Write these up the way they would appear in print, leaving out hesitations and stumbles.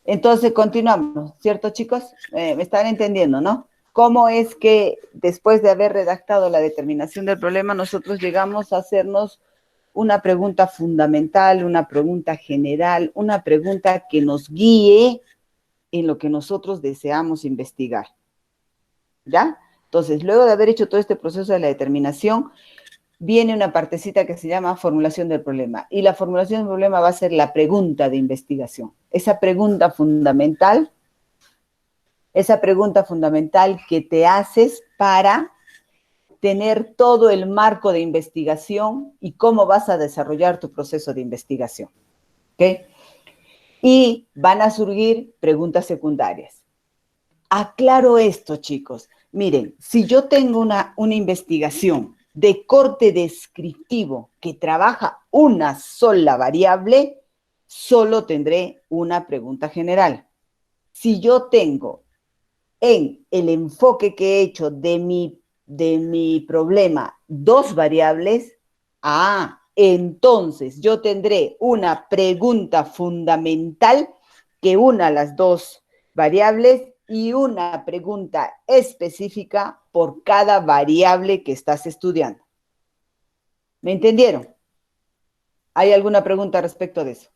Entonces, continuamos, ¿cierto, chicos? Me están entendiendo, ¿no? ¿Cómo es que después de haber redactado la determinación del problema, nosotros llegamos a hacernos una pregunta fundamental, una pregunta general, una pregunta que nos guíe en lo que nosotros deseamos investigar? ¿Ya? Entonces, luego de haber hecho todo este proceso de la determinación, viene una partecita que se llama formulación del problema. Y la formulación del problema va a ser la pregunta de investigación. Esa pregunta fundamental que te haces para tener todo el marco de investigación y cómo vas a desarrollar tu proceso de investigación. ¿Ok? Y van a surgir preguntas secundarias. Aclaro esto, chicos. Miren, si yo tengo una investigación de corte descriptivo que trabaja una sola variable, solo tendré una pregunta general. Si yo tengo en el enfoque que he hecho de mi problema dos variables, entonces yo tendré una pregunta fundamental que una las dos variables y una pregunta específica por cada variable que estás estudiando. ¿Me entendieron? ¿Hay alguna pregunta respecto de eso?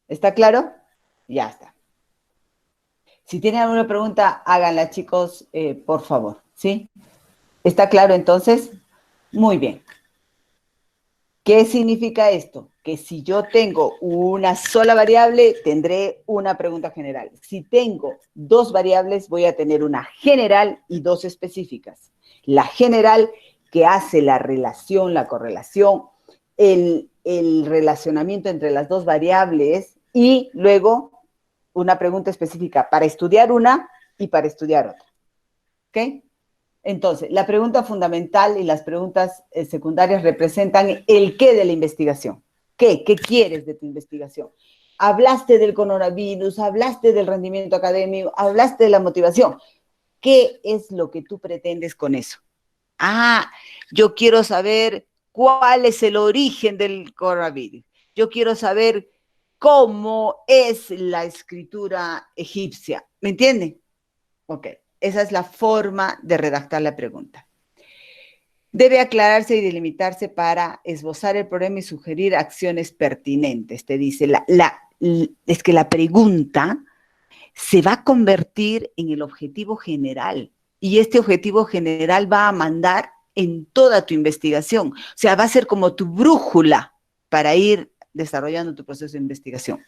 ¿Está claro? Ya está. Si tienen alguna pregunta, háganla, chicos, por favor, ¿sí? ¿Está claro entonces? Muy bien. ¿Qué significa esto? Que si yo tengo una sola variable, tendré una pregunta general. Si tengo dos variables, voy a tener una general y dos específicas. La general, que hace la relación, la correlación, el relacionamiento entre las dos variables, y luego una pregunta específica para estudiar una y para estudiar otra. ¿Ok? Entonces, la pregunta fundamental y las preguntas secundarias representan el qué de la investigación. ¿Qué? ¿Qué quieres de tu investigación? Hablaste del coronavirus, hablaste del rendimiento académico, hablaste de la motivación. ¿Qué es lo que tú pretendes con eso? Yo quiero saber cuál es el origen del coronavirus. Yo quiero saber cómo es la escritura egipcia. ¿Me entienden? Ok. Esa es la forma de redactar la pregunta. Debe aclararse y delimitarse para esbozar el problema y sugerir acciones pertinentes. Te dice, es que la pregunta se va a convertir en el objetivo general y este objetivo general va a mandar en toda tu investigación. O sea, va a ser como tu brújula para ir desarrollando tu proceso de investigación.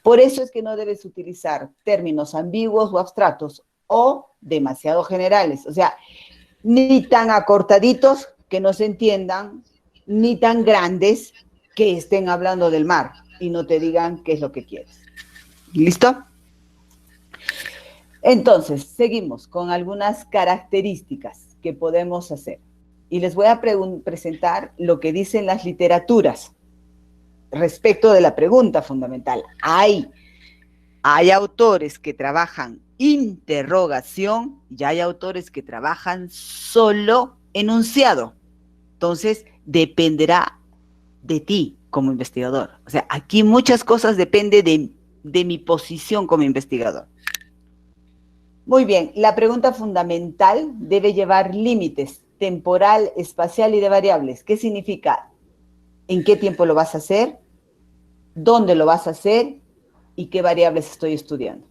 Por eso es que no debes utilizar términos ambiguos o abstractos o demasiado generales, o sea, ni tan acortaditos que no se entiendan, ni tan grandes que estén hablando del mar y no te digan qué es lo que quieres. ¿Listo? Entonces, seguimos con algunas características que podemos hacer. Y les voy a presentar lo que dicen las literaturas respecto de la pregunta fundamental. Hay autores que trabajan interrogación y hay autores que trabajan solo enunciado. Entonces, dependerá de ti como investigador. O sea, aquí muchas cosas dependen de mi posición como investigador. Muy bien, la pregunta fundamental debe llevar límites temporal, espacial y de variables. ¿Qué significa? ¿En qué tiempo lo vas a hacer? ¿Dónde lo vas a hacer? ¿Y qué variables estoy estudiando?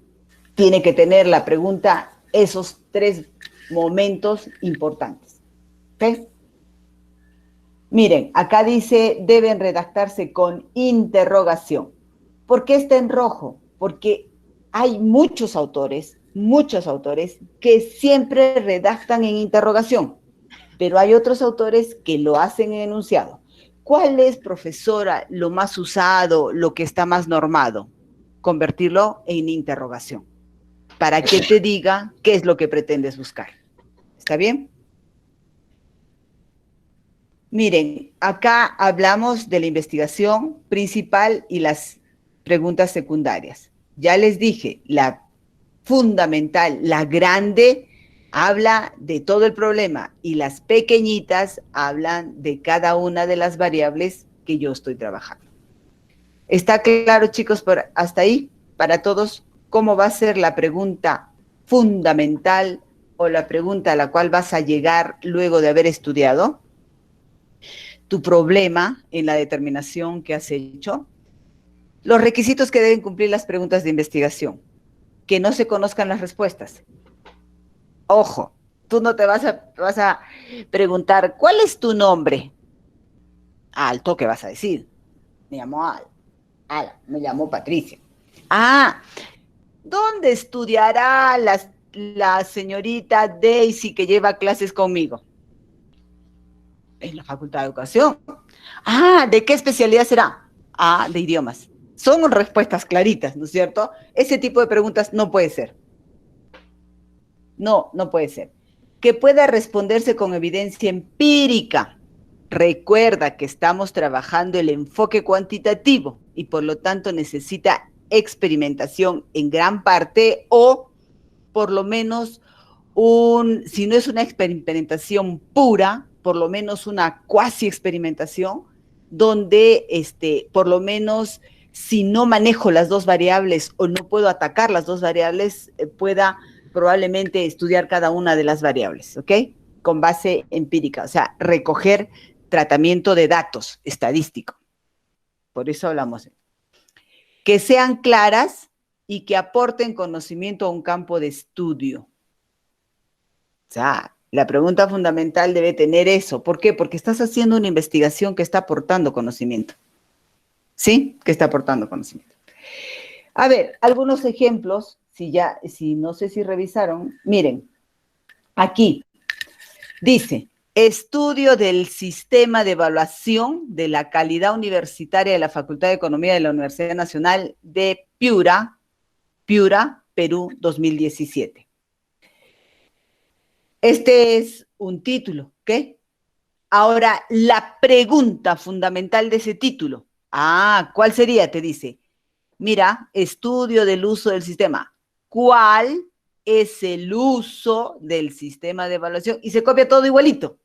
Tiene que tener la pregunta esos tres momentos importantes. ¿Ok? Miren, acá dice, deben redactarse con interrogación. ¿Por qué está en rojo? Porque hay muchos autores que siempre redactan en interrogación, pero hay otros autores que lo hacen en enunciado. ¿Cuál es, profesora, lo más usado, lo que está más normado? Convertirlo en interrogación, para que te diga qué es lo que pretendes buscar. ¿Está bien? Miren, acá hablamos de la investigación principal y las preguntas secundarias. Ya les dije, la fundamental, la grande, habla de todo el problema y las pequeñitas hablan de cada una de las variables que yo estoy trabajando. ¿Está claro, chicos, hasta ahí, para todos, cómo va a ser la pregunta fundamental o la pregunta a la cual vas a llegar luego de haber estudiado? Tu problema en la determinación que has hecho. Los requisitos que deben cumplir las preguntas de investigación. Que no se conozcan las respuestas. Ojo, tú no te vas a preguntar, ¿cuál es tu nombre? Al toque vas a decir, me llamo me llamo Patricia. Ah, ¿dónde estudiará la señorita Daisy que lleva clases conmigo? En la Facultad de Educación. Ah, ¿de qué especialidad será? Ah, de idiomas. Son respuestas claritas, ¿no es cierto? Ese tipo de preguntas no puede ser. No, no puede ser. Que pueda responderse con evidencia empírica. Recuerda que estamos trabajando el enfoque cuantitativo y por lo tanto necesita experimentación en gran parte o por lo menos si no es una experimentación pura, por lo menos una cuasi experimentación, donde por lo menos si no manejo las dos variables o no puedo atacar las dos variables, pueda probablemente estudiar cada una de las variables, ¿ok? Con base empírica, o sea, recoger tratamiento de datos estadístico. Por eso hablamos. Que sean claras y que aporten conocimiento a un campo de estudio. O sea, la pregunta fundamental debe tener eso. ¿Por qué? Porque estás haciendo una investigación que está aportando conocimiento. ¿Sí? Que está aportando conocimiento. A ver, algunos ejemplos, si no sé si revisaron, miren, aquí dice, estudio del sistema de evaluación de la calidad universitaria de la Facultad de Economía de la Universidad Nacional de Piura, Perú, 2017. Este es un título, ¿ok? Ahora, la pregunta fundamental de ese título. ¿Cuál sería? Te dice, mira, estudio del uso del sistema. ¿Cuál es el uso del sistema de evaluación? Y se copia todo igualito.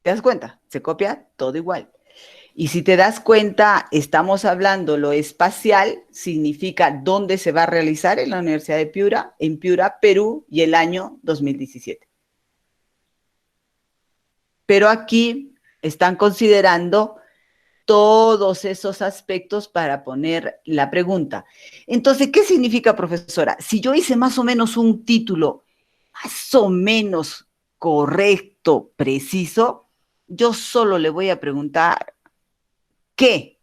¿Te das cuenta? Se copia todo igual. Y si te das cuenta, estamos hablando lo espacial, significa dónde se va a realizar en la Universidad de Piura, en Piura, Perú, y el año 2017. Pero aquí están considerando todos esos aspectos para poner la pregunta. Entonces, ¿qué significa, profesora? Si yo hice más o menos un título más o menos correcto, preciso, yo solo le voy a preguntar qué,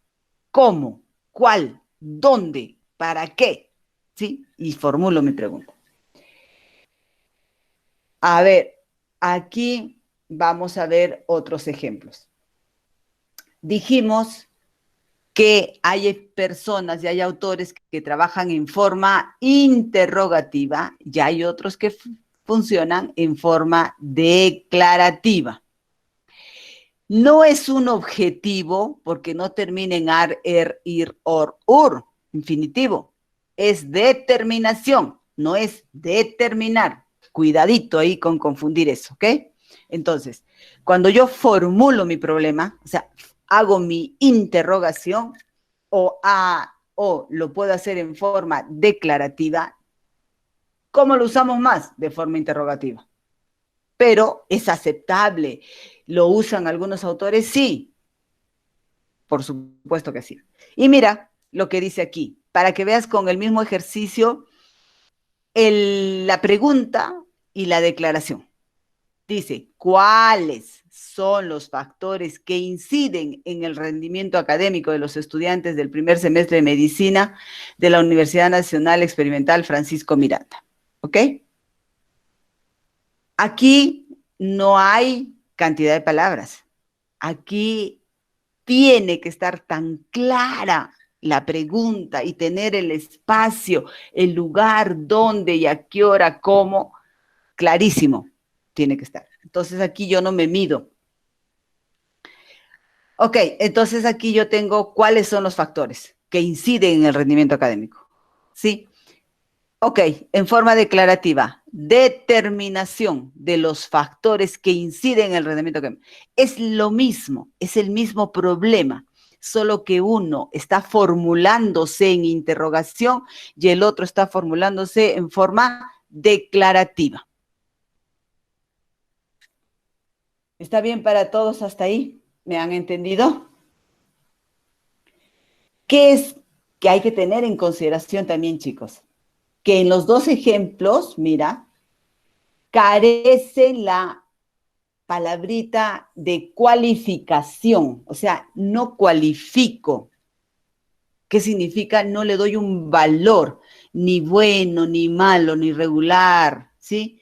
cómo, cuál, dónde, para qué, ¿sí? Y formulo mi pregunta. A ver, aquí vamos a ver otros ejemplos. Dijimos que hay personas y hay autores que trabajan en forma interrogativa y hay otros que funcionan en forma declarativa. No es un objetivo porque no termina en ar, er, ir, or, ur, infinitivo. Es determinación, no es determinar. Cuidadito ahí con confundir eso, ¿ok? Entonces, cuando yo formulo mi problema, o sea, hago mi interrogación o lo puedo hacer en forma declarativa, ¿cómo lo usamos más? De forma interrogativa. Pero es aceptable. ¿Lo usan algunos autores? Sí, por supuesto que sí. Y mira lo que dice aquí, para que veas con el mismo ejercicio la pregunta y la declaración. Dice, ¿cuáles son los factores que inciden en el rendimiento académico de los estudiantes del primer semestre de medicina de la Universidad Nacional Experimental Francisco Miranda? ¿Ok? Aquí no hay cantidad de palabras. Aquí tiene que estar tan clara la pregunta y tener el espacio, el lugar, dónde y a qué hora, cómo, clarísimo tiene que estar. Entonces aquí yo no me mido. Ok, entonces aquí yo tengo cuáles son los factores que inciden en el rendimiento académico. ¿Sí? Ok, en forma declarativa, determinación de los factores que inciden en el rendimiento académico. Es lo mismo, es el mismo problema. solo que uno está formulándose en interrogación y el otro está formulándose en forma declarativa. ¿Está bien para todos hasta ahí? ¿Me han entendido? ¿Qué es que hay que tener en consideración también, chicos? Que en los dos ejemplos, mira, carece la palabrita de cualificación, o sea, no cualifico. ¿Qué significa? No le doy un valor, ni bueno, ni malo, ni regular, ¿sí?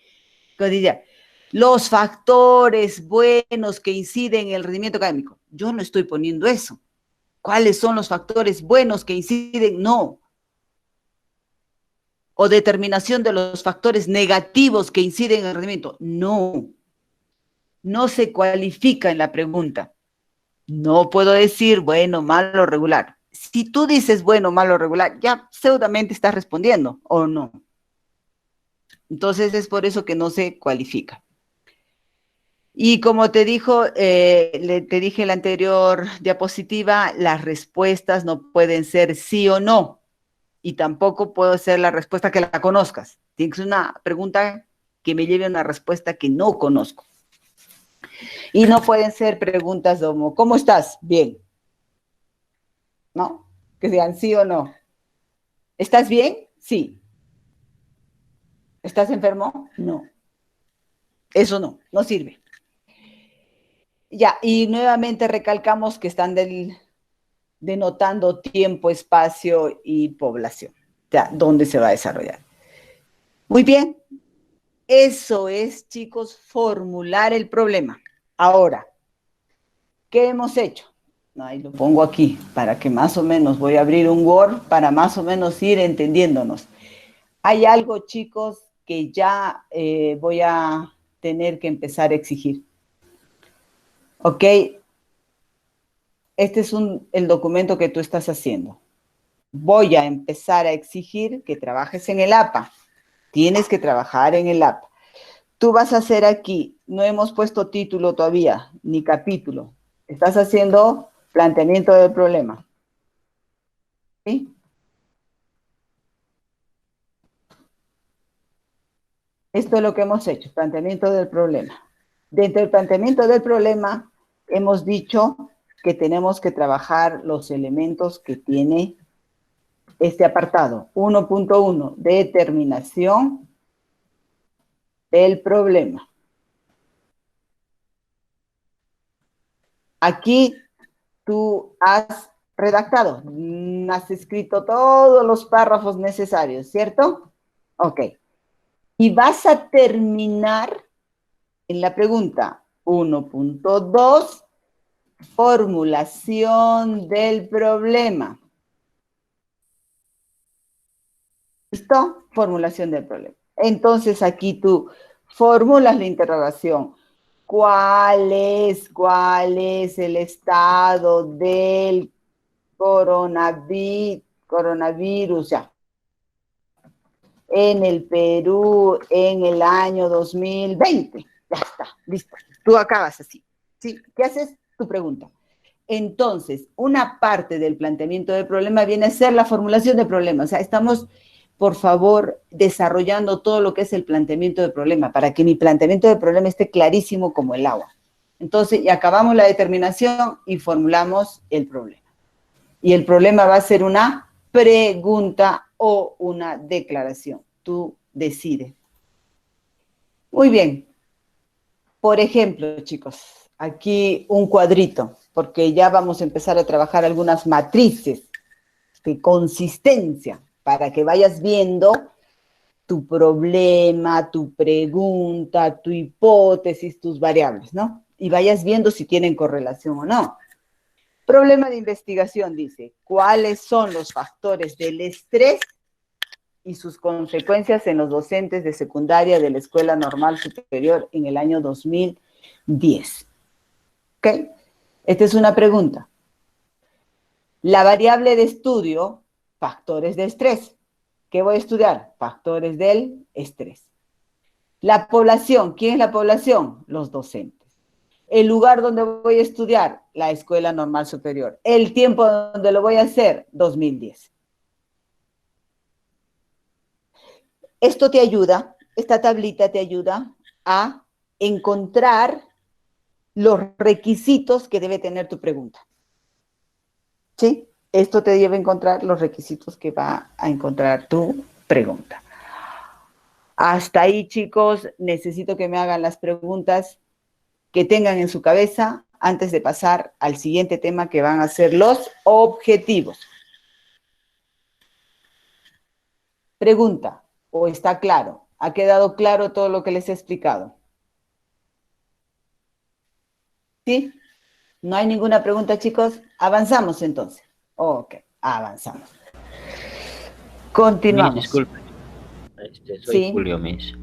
Diría, los factores buenos que inciden en el rendimiento académico. Yo no estoy poniendo eso. ¿Cuáles son los factores buenos que inciden? No. O determinación de los factores negativos que inciden en el rendimiento. No. No se cualifica en la pregunta. No puedo decir bueno, malo, regular. Si tú dices bueno, malo, regular, ya pseudamente estás respondiendo, ¿o no? Entonces es por eso que no se cualifica. Y como te te dije en la anterior diapositiva, las respuestas no pueden ser sí o no. Y tampoco puede ser la respuesta que la conozcas. Tienes una pregunta que me lleve a una respuesta que no conozco. Y no pueden ser preguntas como, ¿cómo estás? Bien. ¿No? Que sean sí o no. ¿Estás bien? Sí. ¿Estás enfermo? No. Eso no sirve. Ya, y nuevamente recalcamos que están denotando tiempo, espacio y población. Ya, ¿dónde se va a desarrollar? Muy bien. Eso es, chicos, formular el problema. Ahora, ¿qué hemos hecho? Ahí lo pongo aquí, para que más o menos, voy a abrir un Word para más o menos ir entendiéndonos. Hay algo, chicos, que ya voy a tener que empezar a exigir. ¿Ok? Este es el documento que tú estás haciendo. Voy a empezar a exigir que trabajes en el APA. Tienes que trabajar en el APA. Tú vas a hacer aquí, no hemos puesto título todavía, ni capítulo. Estás haciendo planteamiento del problema. ¿Sí? Esto es lo que hemos hecho, planteamiento del problema. Dentro del planteamiento del problema, hemos dicho que tenemos que trabajar los elementos que tiene este apartado. 1.1, determinación del problema. Aquí tú has redactado, has escrito todos los párrafos necesarios, ¿cierto? Ok. Y vas a terminar en la pregunta 1.2, formulación del problema. ¿Listo? Formulación del problema. Entonces aquí tú formulas la interrogación. ¿Cuál es el estado del coronavirus ya, en el Perú en el año 2020? Ya está, listo. Tú acabas así. ¿Sí? ¿Qué haces? Tu pregunta. Entonces, una parte del planteamiento del problema viene a ser la formulación del problema. O sea, estamos, por favor, desarrollando todo lo que es el planteamiento del problema, para que mi planteamiento del problema esté clarísimo como el agua. Entonces, ya acabamos la determinación y formulamos el problema. Y el problema va a ser una pregunta o una declaración. Tú decides. Muy bien. Por ejemplo, chicos, aquí un cuadrito, porque ya vamos a empezar a trabajar algunas matrices de consistencia para que vayas viendo tu problema, tu pregunta, tu hipótesis, tus variables, ¿no? Y vayas viendo si tienen correlación o no. Problema de investigación dice, ¿cuáles son los factores del estrés y sus consecuencias en los docentes de secundaria de la Escuela Normal Superior en el año 2010? ¿Ok? Esta es una pregunta. La variable de estudio, factores de estrés. ¿Qué voy a estudiar? Factores del estrés. La población, ¿quién es la población? Los docentes. El lugar donde voy a estudiar, la Escuela Normal Superior. El tiempo donde lo voy a hacer, 2010. Esto te ayuda, esta tablita te ayuda a encontrar los requisitos que debe tener tu pregunta. ¿Sí? Esto te debe encontrar los requisitos que va a encontrar tu pregunta. Hasta ahí, chicos, necesito que me hagan las preguntas que tengan en su cabeza antes de pasar al siguiente tema, que van a ser los objetivos. Pregunta, ¿o está claro? ¿Ha quedado claro todo lo que les he explicado? ¿Sí? ¿No hay ninguna pregunta, chicos? Avanzamos entonces. Ok, avanzamos. Miss, Continuamos. disculpe, soy Sí, Julio, Miss.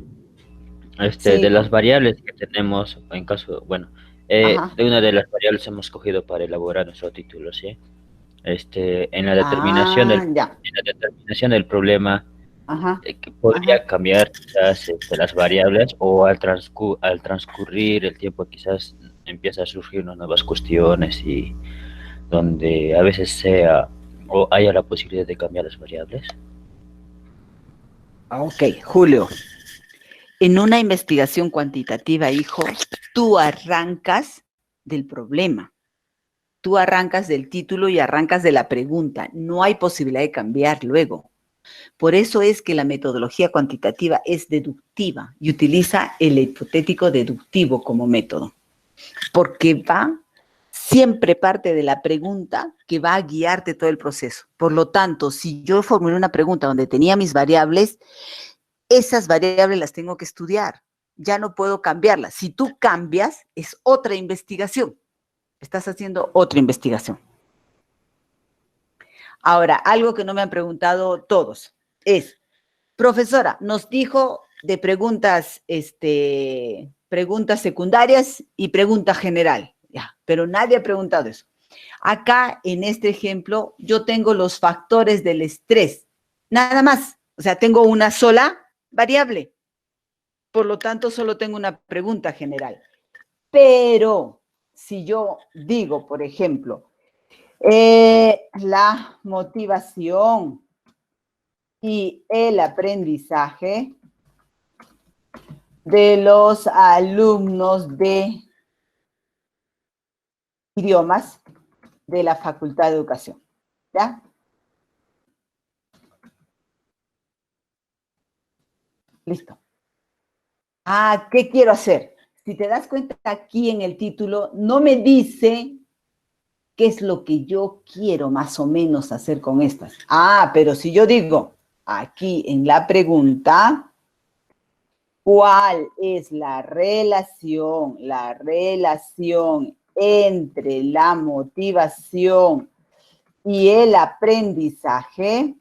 De sí, las variables que tenemos, en caso, bueno, ajá. de una de las variables hemos cogido para elaborar nuestro título, ¿sí? En la determinación Ah, ya. en la determinación del problema, Ajá, que podría ajá. cambiar quizás las variables o al transcurrir el tiempo quizás empieza a surgir unas nuevas cuestiones y donde a veces sea o haya la posibilidad de cambiar las variables. Ok, Julio. En una investigación cuantitativa, hijo, tú arrancas del problema. Tú arrancas del título y arrancas de la pregunta. No hay posibilidad de cambiar luego. Por eso es que la metodología cuantitativa es deductiva y utiliza el hipotético deductivo como método, porque siempre parte de la pregunta que va a guiarte todo el proceso. Por lo tanto, si yo formulé una pregunta donde tenía mis variables, esas variables las tengo que estudiar. Ya no puedo cambiarlas. Si tú cambias, es otra investigación. Estás haciendo otra investigación. Ahora, algo que no me han preguntado todos es, profesora, nos dijo de preguntas, preguntas secundarias y pregunta general, ya, pero nadie ha preguntado eso. Acá, en este ejemplo, yo tengo los factores del estrés, nada más, o sea, tengo una sola variable, por lo tanto, solo tengo una pregunta general. Pero, si yo digo, por ejemplo, la motivación y el aprendizaje de los alumnos de idiomas de la Facultad de Educación. ¿Ya? Listo. Ah, ¿qué quiero hacer? Si te das cuenta aquí en el título, no me dice qué es lo que yo quiero más o menos hacer con estas. Ah, pero si yo digo aquí en la pregunta, ¿cuál es la relación entre la motivación y el aprendizaje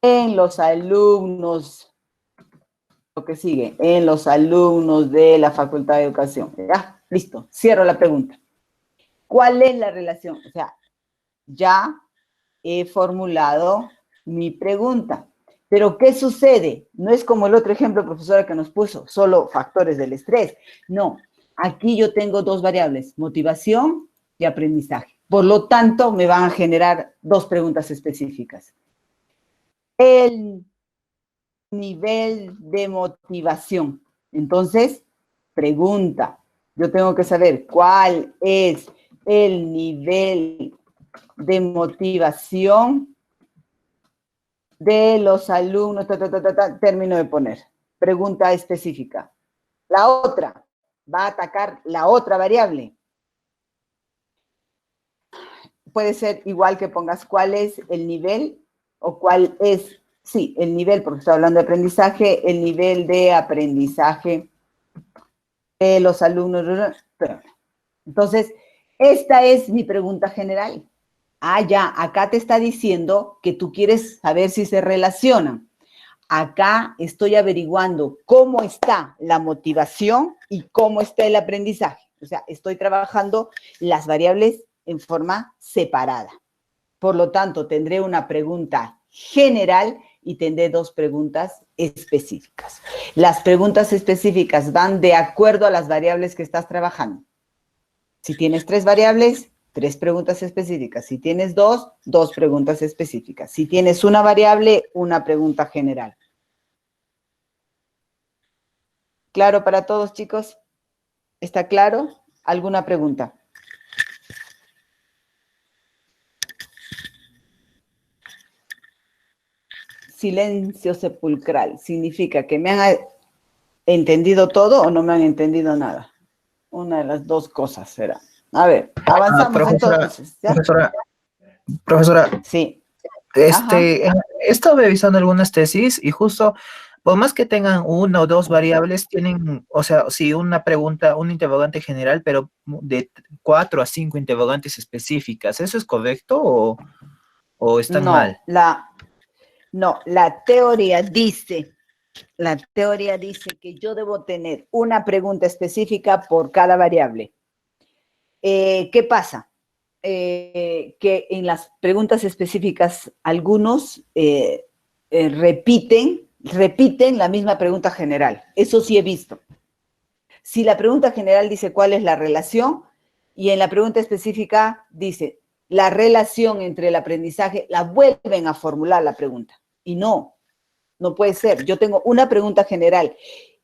en los alumnos, lo que sigue, en los alumnos de la Facultad de Educación? Ya, listo, cierro la pregunta. ¿Cuál es la relación? O sea, ya he formulado mi pregunta. Pero, ¿qué sucede? No es como el otro ejemplo, profesora, que nos puso, solo factores del estrés. No, aquí yo tengo dos variables, motivación y aprendizaje. Por lo tanto, me van a generar dos preguntas específicas. El nivel de motivación. Entonces, pregunta. Yo tengo que saber cuál es el nivel de motivación de los alumnos, término de poner. Pregunta específica. La otra va a atacar la otra variable. Puede ser igual que pongas cuál es el nivel o cuál es, sí, el nivel, porque estoy hablando de aprendizaje, el nivel de aprendizaje de los alumnos. Entonces, esta es mi pregunta general. Ah, ya, acá te está diciendo que tú quieres saber si se relacionan. Acá estoy averiguando cómo está la motivación y cómo está el aprendizaje. O sea, estoy trabajando las variables en forma separada. Por lo tanto, tendré una pregunta general y tendré 2 preguntas específicas. Las preguntas específicas van de acuerdo a las variables que estás trabajando. Si tienes 3 variables, 3 preguntas específicas. Si tienes 2, 2 preguntas específicas. Si tienes una variable, una pregunta general. ¿Claro para todos, chicos? ¿Está claro? ¿Alguna pregunta? Silencio sepulcral. ¿Significa que me han entendido todo o no me han entendido nada? Una de las 2 cosas será. A ver, avanzamos entonces. ¿Ya? Profesora, Sí. Ajá. he estado revisando algunas tesis y justo, por más que tengan 1 o 2 variables, tienen, o sea, sí, una pregunta, un interrogante general, pero de 4 a 5 interrogantes específicas. ¿Eso es correcto o están mal? No, la teoría dice que yo debo tener una pregunta específica por cada variable. ¿Qué pasa? Que en las preguntas específicas algunos repiten la misma pregunta general. Eso sí he visto. Si la pregunta general dice cuál es la relación y en la pregunta específica dice la relación entre el aprendizaje, la vuelven a formular la pregunta. Y no puede ser. Yo tengo una pregunta general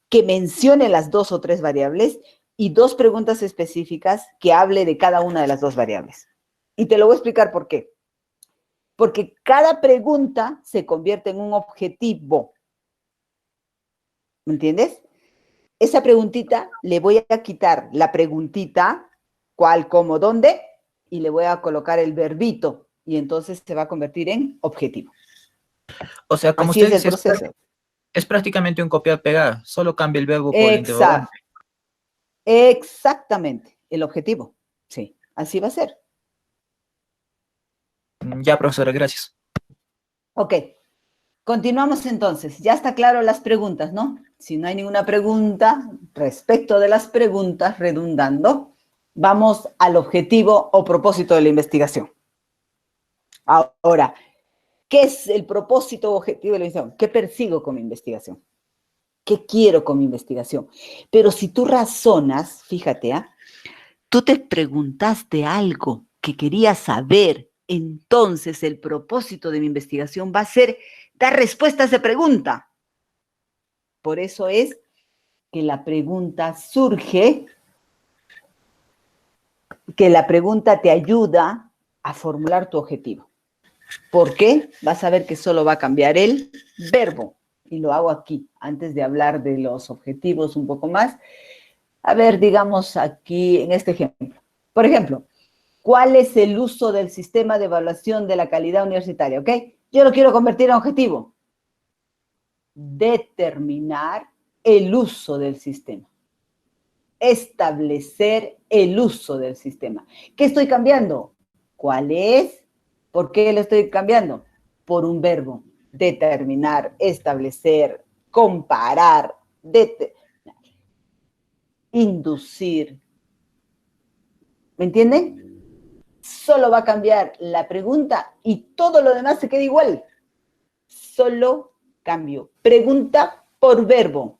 que mencione las 2 o 3 variables y 2 preguntas específicas que hable de cada una de las 2 variables. Y te lo voy a explicar por qué. Porque cada pregunta se convierte en un objetivo. ¿Me entiendes? Esa preguntita, le voy a quitar la preguntita, cuál, cómo, dónde, y le voy a colocar el verbito, y entonces se va a convertir en objetivo. O sea, como Así usted es el dice, proceso. es prácticamente un copiar-pegar, solo cambia el verbo por el interrogante. Exactamente, el objetivo. Sí, así va a ser. Ya, profesora, gracias. Ok, continuamos entonces. Ya está claro las preguntas, ¿no? Si no hay ninguna pregunta, respecto de las preguntas, redundando, vamos al objetivo o propósito de la investigación. Ahora, ¿qué es el propósito o objetivo de la investigación? ¿Qué persigo con mi investigación? ¿Qué quiero con mi investigación? Pero si tú razonas, fíjate, tú te preguntaste algo que querías saber, entonces el propósito de mi investigación va a ser dar respuesta a esa pregunta. Por eso es que la pregunta surge, que la pregunta te ayuda a formular tu objetivo. ¿Por qué? Vas a ver que solo va a cambiar el verbo. Y lo hago aquí, antes de hablar de los objetivos un poco más. A ver, digamos aquí en este ejemplo. Por ejemplo, ¿cuál es el uso del sistema de evaluación de la calidad universitaria? ¿Ok? Yo lo quiero convertir en objetivo. Determinar el uso del sistema. Establecer el uso del sistema. ¿Qué estoy cambiando? ¿Cuál es? ¿Por qué lo estoy cambiando? Por un verbo. Determinar, establecer, comparar, inducir. ¿Me entienden? Solo va a cambiar la pregunta y todo lo demás se queda igual. Solo cambio. Pregunta por verbo.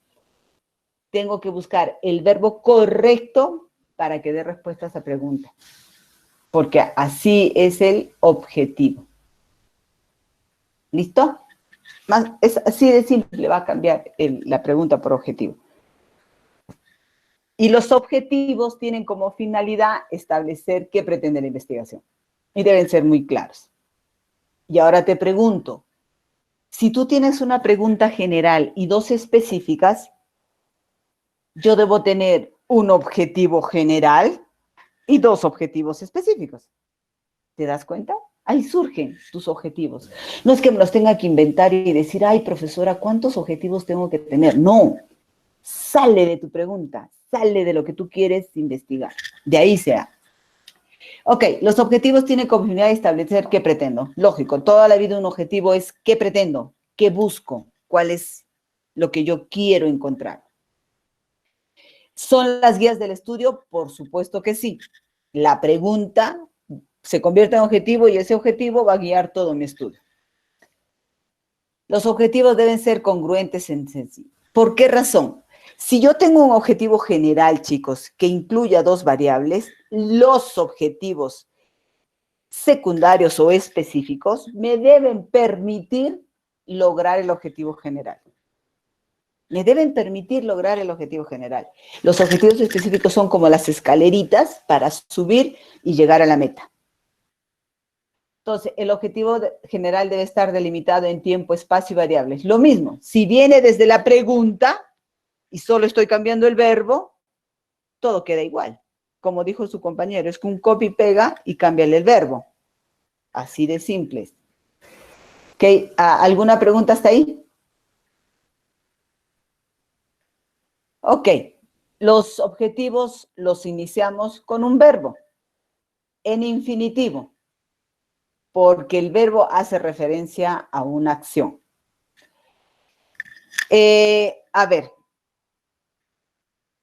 Tengo que buscar el verbo correcto para que dé respuesta a esa pregunta. Porque así es el objetivo. ¿Listo? Es así de simple, va a cambiar la pregunta por objetivo. Y los objetivos tienen como finalidad establecer qué pretende la investigación. Y deben ser muy claros. Y ahora te pregunto, si tú tienes una pregunta general y 2 específicas, yo debo tener un objetivo general y 2 objetivos específicos. ¿Te das cuenta? Ahí surgen tus objetivos. No es que me los tenga que inventar y decir, ay, profesora, ¿cuántos objetivos tengo que tener? No, sale de tu pregunta, sale de lo que tú quieres investigar. De ahí sea. Ok, los objetivos tienen como finalidad establecer qué pretendo. Lógico, toda la vida un objetivo es qué pretendo, qué busco, cuál es lo que yo quiero encontrar. ¿Son las guías del estudio? Por supuesto que sí. La pregunta se convierte en objetivo y ese objetivo va a guiar todo mi estudio. Los objetivos deben ser congruentes en sí. ¿Por qué razón? Si yo tengo un objetivo general, chicos, que incluya dos variables, los objetivos secundarios o específicos me deben permitir lograr el objetivo general. Me deben permitir lograr el objetivo general. Los objetivos específicos son como las escaleritas para subir y llegar a la meta. Entonces, el objetivo general debe estar delimitado en tiempo, espacio y variables. Lo mismo, si viene desde la pregunta y solo estoy cambiando el verbo, todo queda igual. Como dijo su compañero, es que un copy-pega y cámbiale el verbo. Así de simple. ¿Okay? ¿Alguna pregunta hasta ahí? Ok, los objetivos los iniciamos con un verbo, en infinitivo, porque el verbo hace referencia a una acción. A ver,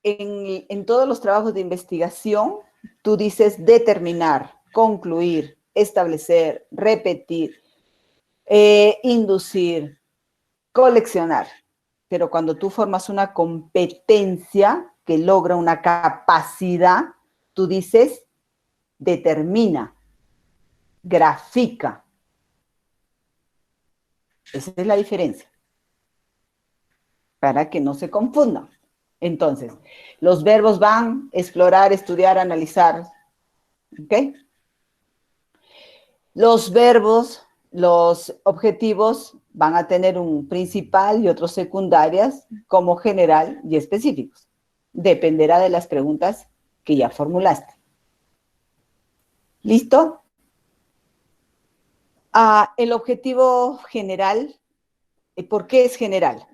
en todos los trabajos de investigación, tú dices determinar, concluir, establecer, repetir, inducir, coleccionar. Pero cuando tú formas una competencia que logra una capacidad, tú dices determina, grafica. Esa es la diferencia. Para que no se confundan. Entonces, los verbos van explorar, estudiar, analizar. ¿Ok? Los verbos, los objetivos van a tener un principal y otros secundarias como general y específicos. Dependerá de las preguntas que ya formulaste. ¿Listo? El objetivo general, ¿por qué es general?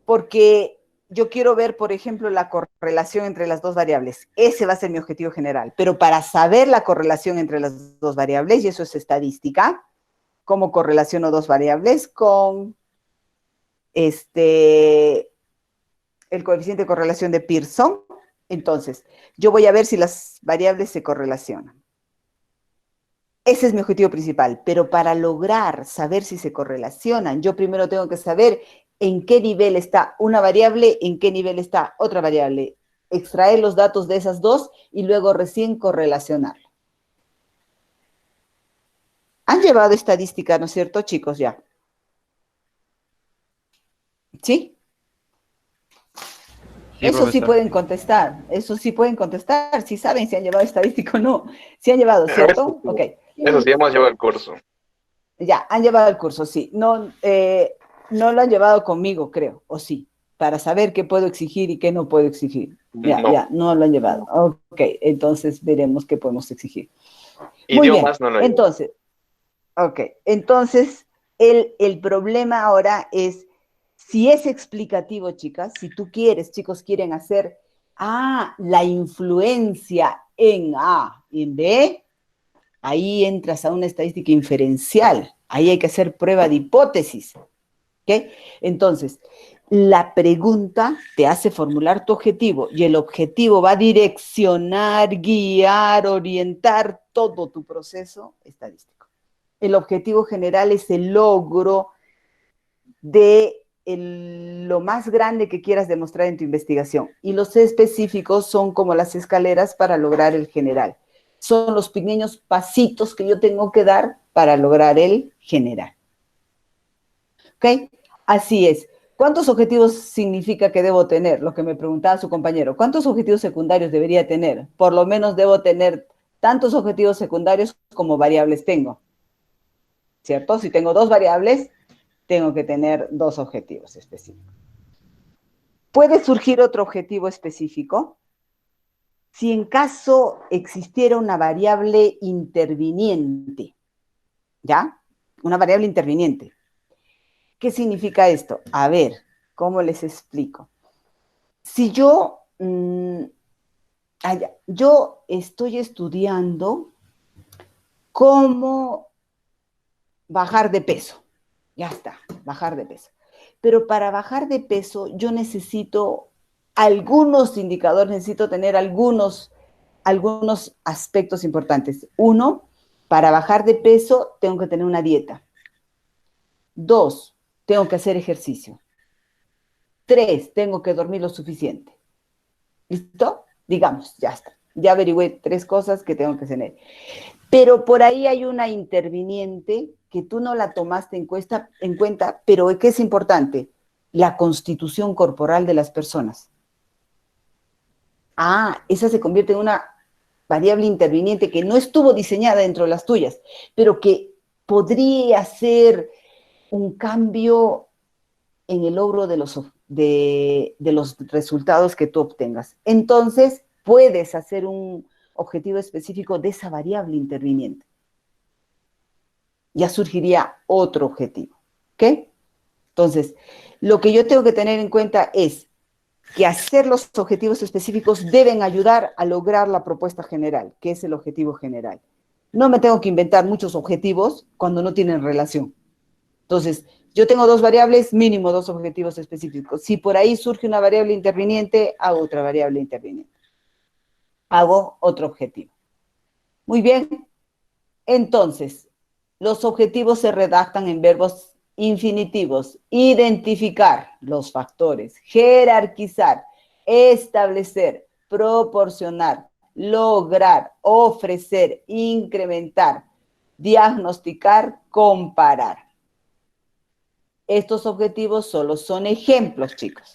Porque yo quiero ver, por ejemplo, la correlación entre las dos variables. Ese va a ser mi objetivo general. Pero para saber la correlación entre las dos variables, y eso es estadística, ¿cómo correlaciono dos variables? Con el coeficiente de correlación de Pearson. Entonces, yo voy a ver si las variables se correlacionan. Ese es mi objetivo principal, pero para lograr saber si se correlacionan, yo primero tengo que saber en qué nivel está una variable, en qué nivel está otra variable. Extraer los datos de esas dos y luego recién correlacionar. Han llevado estadística, ¿no es cierto, chicos? Ya. ¿Sí? Sí, Eso sí profesor. pueden contestar, eso sí pueden contestar, si saben si han llevado estadística o no. Si han llevado, ¿cierto? Ok. Eso sí, hemos llevado el curso. Ya, han llevado el curso, sí. No, no lo han llevado conmigo, creo, o sí, para saber qué puedo exigir y qué no puedo exigir. Ya, No. ya, no lo han llevado. Ok, entonces veremos qué podemos exigir. Muy Idiomas bien, no lo llevan. entonces, ok, entonces el problema ahora es, si es explicativo, chicas, si tú quieres, chicos, quieren hacer, la influencia en A y en B, ahí entras a una estadística inferencial, ahí hay que hacer prueba de hipótesis, ¿ok? Entonces, la pregunta te hace formular tu objetivo y el objetivo va a direccionar, guiar, orientar todo tu proceso estadístico. El objetivo general es el logro de lo más grande que quieras demostrar en tu investigación y los específicos son como las escaleras para lograr el general. Son los pequeños pasitos que yo tengo que dar para lograr el general. ¿Ok? Así es. ¿Cuántos objetivos significa que debo tener? Lo que me preguntaba su compañero. ¿Cuántos objetivos secundarios debería tener? Por lo menos debo tener tantos objetivos secundarios como variables tengo. ¿Cierto? Si tengo dos variables, tengo que tener dos objetivos específicos. ¿Puede surgir otro objetivo específico? Si en caso existiera una variable interviniente, ¿ya? Una variable interviniente. ¿Qué significa esto? A ver, ¿cómo les explico? Si yo, yo estoy estudiando cómo bajar de peso, ya está, bajar de peso. Pero para bajar de peso yo necesito algunos indicadores, necesito tener algunos aspectos importantes. Uno, para bajar de peso tengo que tener una dieta. 2, tengo que hacer ejercicio. 3, tengo que dormir lo suficiente. ¿Listo? Digamos, ya está. Ya averigüé 3 cosas que tengo que tener. Pero por ahí hay una interviniente que tú no la tomaste en cuenta, pero que es importante, la constitución corporal de las personas. Ah, esa se convierte en una variable interviniente que no estuvo diseñada dentro de las tuyas, pero que podría ser un cambio en el logro de los resultados que tú obtengas. Entonces, puedes hacer un objetivo específico de esa variable interviniente. Ya surgiría otro objetivo, ¿ok? Entonces, lo que yo tengo que tener en cuenta es que hacer los objetivos específicos deben ayudar a lograr la propuesta general, que es el objetivo general. No me tengo que inventar muchos objetivos cuando no tienen relación. Entonces, yo tengo 2 variables, mínimo 2 objetivos específicos. Si por ahí surge una variable interviniente, hago otra variable interviniente. Hago otro objetivo. Muy bien. Entonces, los objetivos se redactan en verbos infinitivos. Identificar los factores, jerarquizar, establecer, proporcionar, lograr, ofrecer, incrementar, diagnosticar, comparar. Estos objetivos solo son ejemplos, chicos.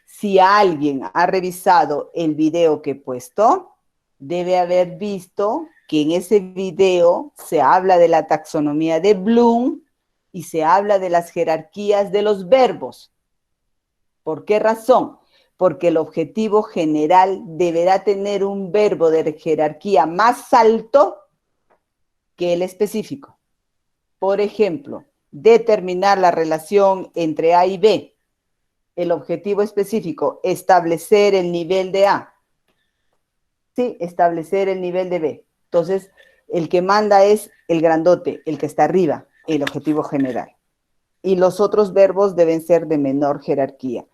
Si alguien ha revisado el video que he puesto, debe haber visto que en ese video se habla de la taxonomía de Bloom y se habla de las jerarquías de los verbos. ¿Por qué razón? Porque el objetivo general deberá tener un verbo de jerarquía más alto que el específico. Por ejemplo, determinar la relación entre A y B. El objetivo específico, establecer el nivel de A. Sí, establecer el nivel de B. Entonces, el que manda es el grandote, el que está arriba, el objetivo general. Y los otros verbos deben ser de menor jerarquía.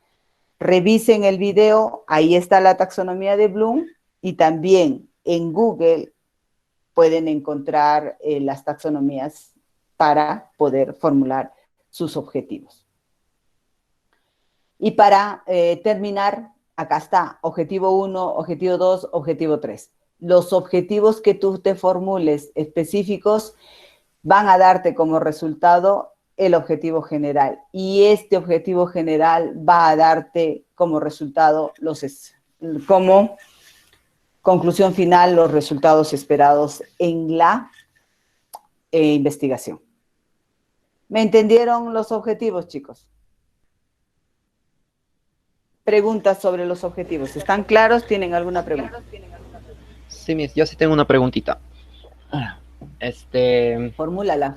Revisen el video, ahí está la taxonomía de Bloom y también en Google pueden encontrar las taxonomías para poder formular sus objetivos. Y para terminar, acá está, objetivo 1, objetivo 2, objetivo 3. Los objetivos que tú te formules específicos van a darte como resultado el objetivo general. Y este objetivo general va a darte como resultado, como conclusión final, los resultados esperados en la investigación. ¿Me entendieron los objetivos, chicos? Preguntas sobre los objetivos. ¿Están claros? ¿Tienen alguna pregunta? Sí, Miss, yo sí tengo una preguntita. Formúlala.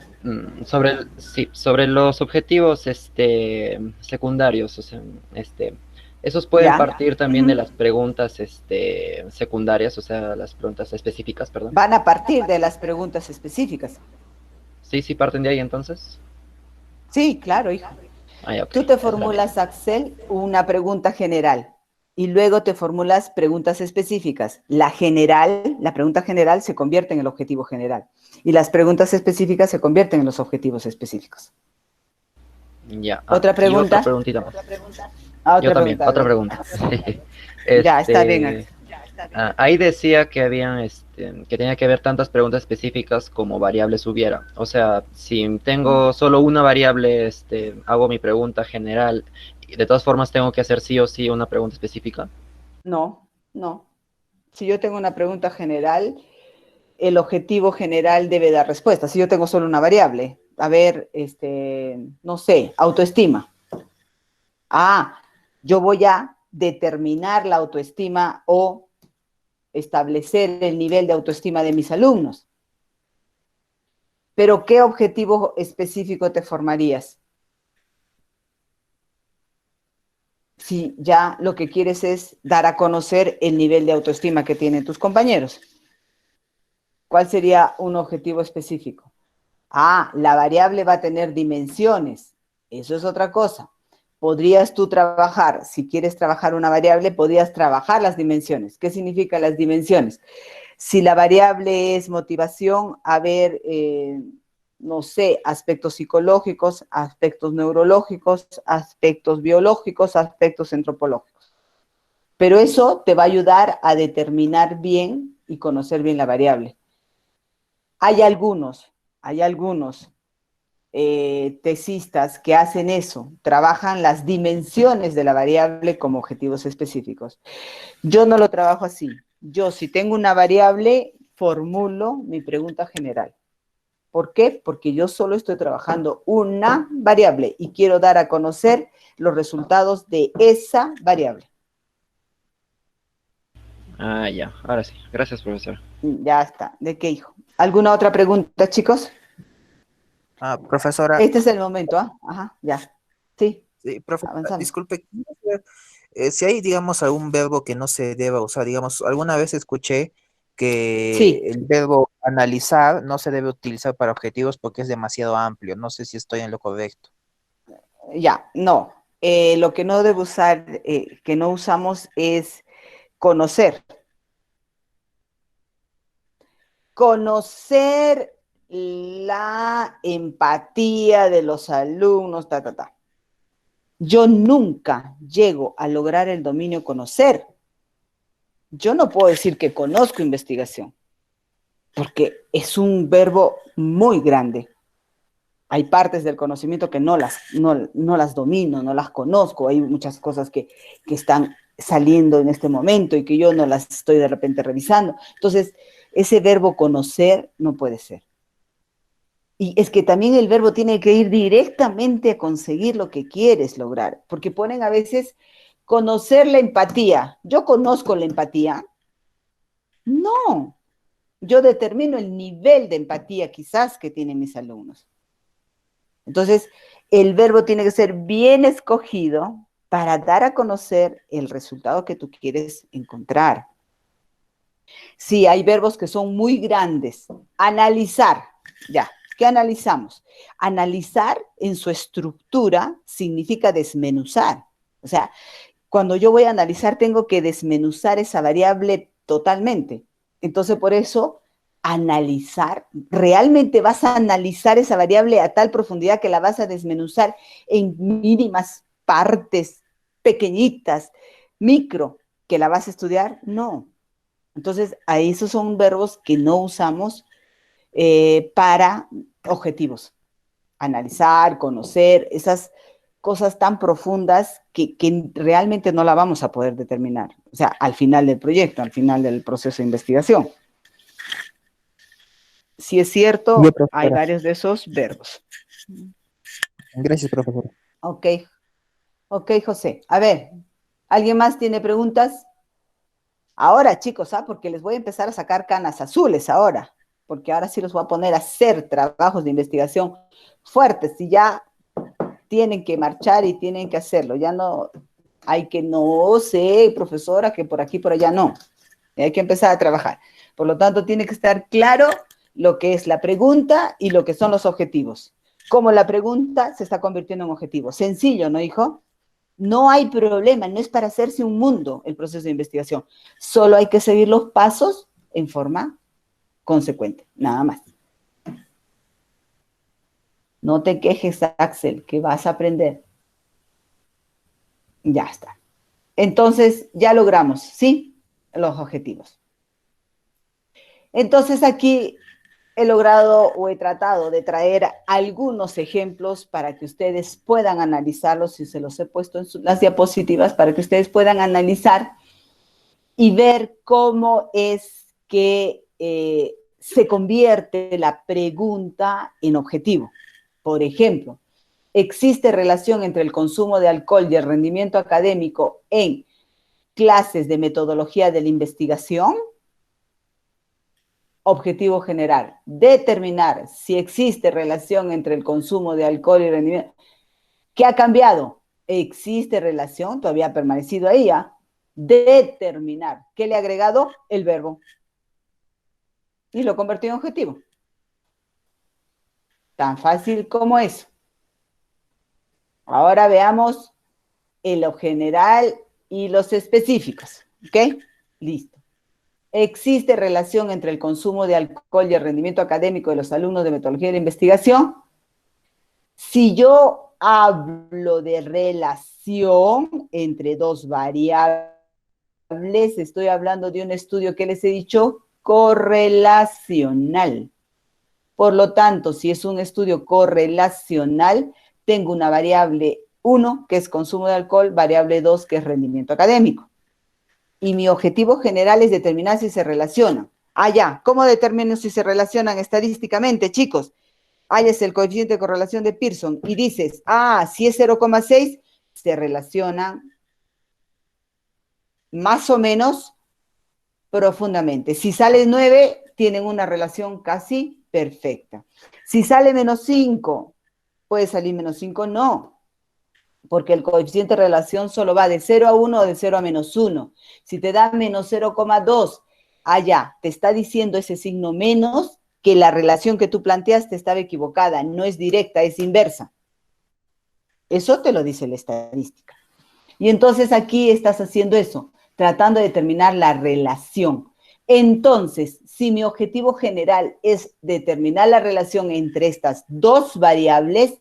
Sobre los objetivos secundarios, o sea, esos pueden Ya. partir también de las preguntas secundarias, o sea, las preguntas específicas, perdón. Van a partir de las preguntas específicas. Sí, parten de ahí entonces. Sí, claro, hijo. Ah, ya, ok. Tú te formulas, Axel, una pregunta general y luego te formulas preguntas específicas. La pregunta general se convierte en el objetivo general y las preguntas específicas se convierten en los objetivos específicos. Ya. ¿Otra pregunta? Y otra preguntita más. Otra Yo también, pregunta, otra pregunta. Ya, está bien, Axel. Ahí decía que habían, que tenía que haber tantas preguntas específicas como variables hubiera. O sea, si tengo solo una variable, hago mi pregunta general, y de todas formas tengo que hacer sí o sí una pregunta específica. No. Si yo tengo una pregunta general, el objetivo general debe dar respuesta. Si yo tengo solo una variable, a ver, no sé, autoestima. Yo voy a determinar la autoestima o establecer el nivel de autoestima de mis alumnos. Pero, ¿qué objetivo específico te formarías? Si ya lo que quieres es dar a conocer el nivel de autoestima que tienen tus compañeros. ¿Cuál sería un objetivo específico? La variable va a tener dimensiones. Eso es otra cosa. Podrías tú trabajar, si quieres trabajar una variable, podrías trabajar las dimensiones. ¿Qué significan las dimensiones? Si la variable es motivación, no sé, aspectos psicológicos, aspectos neurológicos, aspectos biológicos, aspectos antropológicos. Pero eso te va a ayudar a determinar bien y conocer bien la variable. Hay algunos tesistas que hacen eso, trabajan las dimensiones de la variable como objetivos específicos. Yo no lo trabajo así. Yo, si tengo una variable, formulo mi pregunta general. ¿Por qué? Porque yo solo estoy trabajando una variable y quiero dar a conocer los resultados de esa variable. Ah, ya, ahora sí. Gracias, profesor. Ya está. ¿De qué, hijo? ¿Alguna otra pregunta, chicos? Profesora, Este es el momento, ¿ah? Ajá, ya. Sí, sí, profesora, avanzamos. disculpe, si hay, digamos, algún verbo que no se deba usar, digamos, alguna vez escuché que Sí, el verbo analizar no se debe utilizar para objetivos porque es demasiado amplio. No sé si estoy en lo correcto. ya, no. Lo que no debo usar, que no usamos es conocer. Conocer la empatía de los alumnos, ta, ta, ta. Yo nunca llego a lograr el dominio conocer. Yo no puedo decir que conozco investigación, porque es un verbo muy grande. Hay partes del conocimiento que no las domino, no las conozco. Hay muchas cosas que están saliendo en este momento y que yo no las estoy de repente revisando. Entonces, ese verbo conocer no puede ser. Y es que también el verbo tiene que ir directamente a conseguir lo que quieres lograr, porque ponen a veces conocer la empatía. ¿Yo conozco la empatía? No, yo determino el nivel de empatía quizás que tienen mis alumnos. Entonces, el verbo tiene que ser bien escogido para dar a conocer el resultado que tú quieres encontrar. Sí, hay verbos que son muy grandes. Analizar, ya, ¿qué analizamos? Analizar en su estructura significa desmenuzar. O sea, cuando yo voy a analizar tengo que desmenuzar esa variable totalmente. Entonces, por eso, analizar, realmente vas a analizar esa variable a tal profundidad que la vas a desmenuzar en mínimas partes pequeñitas, micro, que la vas a estudiar. No. Entonces, ahí esos son verbos que no usamos para objetivos. Analizar, conocer, esas cosas tan profundas que realmente no la vamos a poder determinar. O sea, al final del proyecto, al final del proceso de investigación. Si es cierto, Bien, hay profesora. varios de esos verbos. Gracias, profesora. Ok, ok, José. A ver, ¿alguien más tiene preguntas? Ahora, chicos, porque les voy a empezar a sacar canas azules ahora, porque ahora sí los voy a poner a hacer trabajos de investigación fuertes y ya tienen que marchar y tienen que hacerlo. Ya no hay que, no sé, profesora, que por aquí, por allá no. Hay que empezar a trabajar. Por lo tanto, tiene que estar claro lo que es la pregunta y lo que son los objetivos. Como la pregunta se está convirtiendo en objetivo. Sencillo, ¿no, hijo? No hay problema, no es para hacerse un mundo el proceso de investigación. Solo hay que seguir los pasos en forma consecuente, nada más. No te quejes, Axel, que vas a aprender. Ya está. Entonces, ya logramos, ¿sí? Los objetivos. Entonces, aquí he logrado o he tratado de traer algunos ejemplos para que ustedes puedan analizarlos, y se los he puesto en las diapositivas, para que ustedes puedan analizar y ver cómo es que se convierte la pregunta en objetivo. Por ejemplo, ¿existe relación entre el consumo de alcohol y el rendimiento académico en clases de metodología de la investigación? Objetivo general, determinar si existe relación entre el consumo de alcohol y el rendimiento. ¿Qué ha cambiado? ¿Existe relación? Todavía ha permanecido ahí, ¿ah? Determinar. ¿Qué le ha agregado? El verbo. Y lo convertido en objetivo. Tan fácil como eso. Ahora veamos lo general y los específicos. ¿Ok? Listo. ¿existe relación entre el consumo de alcohol y el rendimiento académico de los alumnos de metodología de la investigación? Si yo hablo de relación entre dos variables, estoy hablando de un estudio que les he dicho correlacional. Por lo tanto, si es un estudio correlacional, tengo una variable 1, que es consumo de alcohol, variable 2, que es rendimiento académico. Y mi objetivo general es determinar si se relacionan. Ah, ya, ¿cómo determino si se relacionan estadísticamente, chicos? Hallas el coeficiente de correlación de Pearson y dices, si es 0,6, se relacionan más o menos profundamente. Si sale 9, tienen una relación casi perfecta. Si sale menos 5, ¿puede salir menos 5? No, porque el coeficiente de relación solo va de 0 a 1 o de 0 a menos 1. Si te da menos 0,2, allá te está diciendo ese signo menos que la relación que tú planteaste estaba equivocada, no es directa, es inversa. Eso te lo dice la estadística. Y entonces aquí estás haciendo eso, tratando de determinar la relación. Entonces, si mi objetivo general es determinar la relación entre estas dos variables,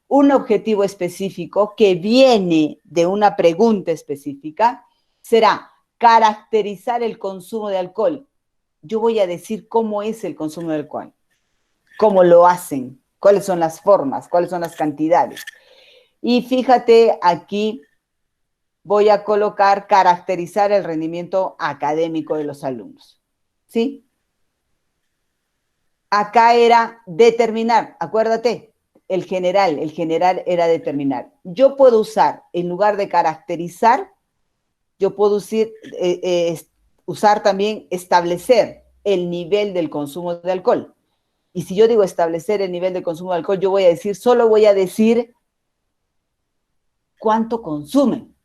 un objetivo específico que viene de una pregunta específica será caracterizar el consumo de alcohol. Yo voy a decir cómo es el consumo de alcohol, cómo lo hacen, cuáles son las formas, cuáles son las cantidades. Y fíjate, aquí voy a colocar caracterizar el rendimiento académico de los alumnos. ¿Sí? Acá era determinar, acuérdate, el general era determinar. Yo puedo usar, en lugar de caracterizar, yo puedo usar también establecer el nivel del consumo de alcohol. Y si yo digo establecer el nivel de consumo de alcohol, yo voy a decir, solo voy a decir cuánto consumen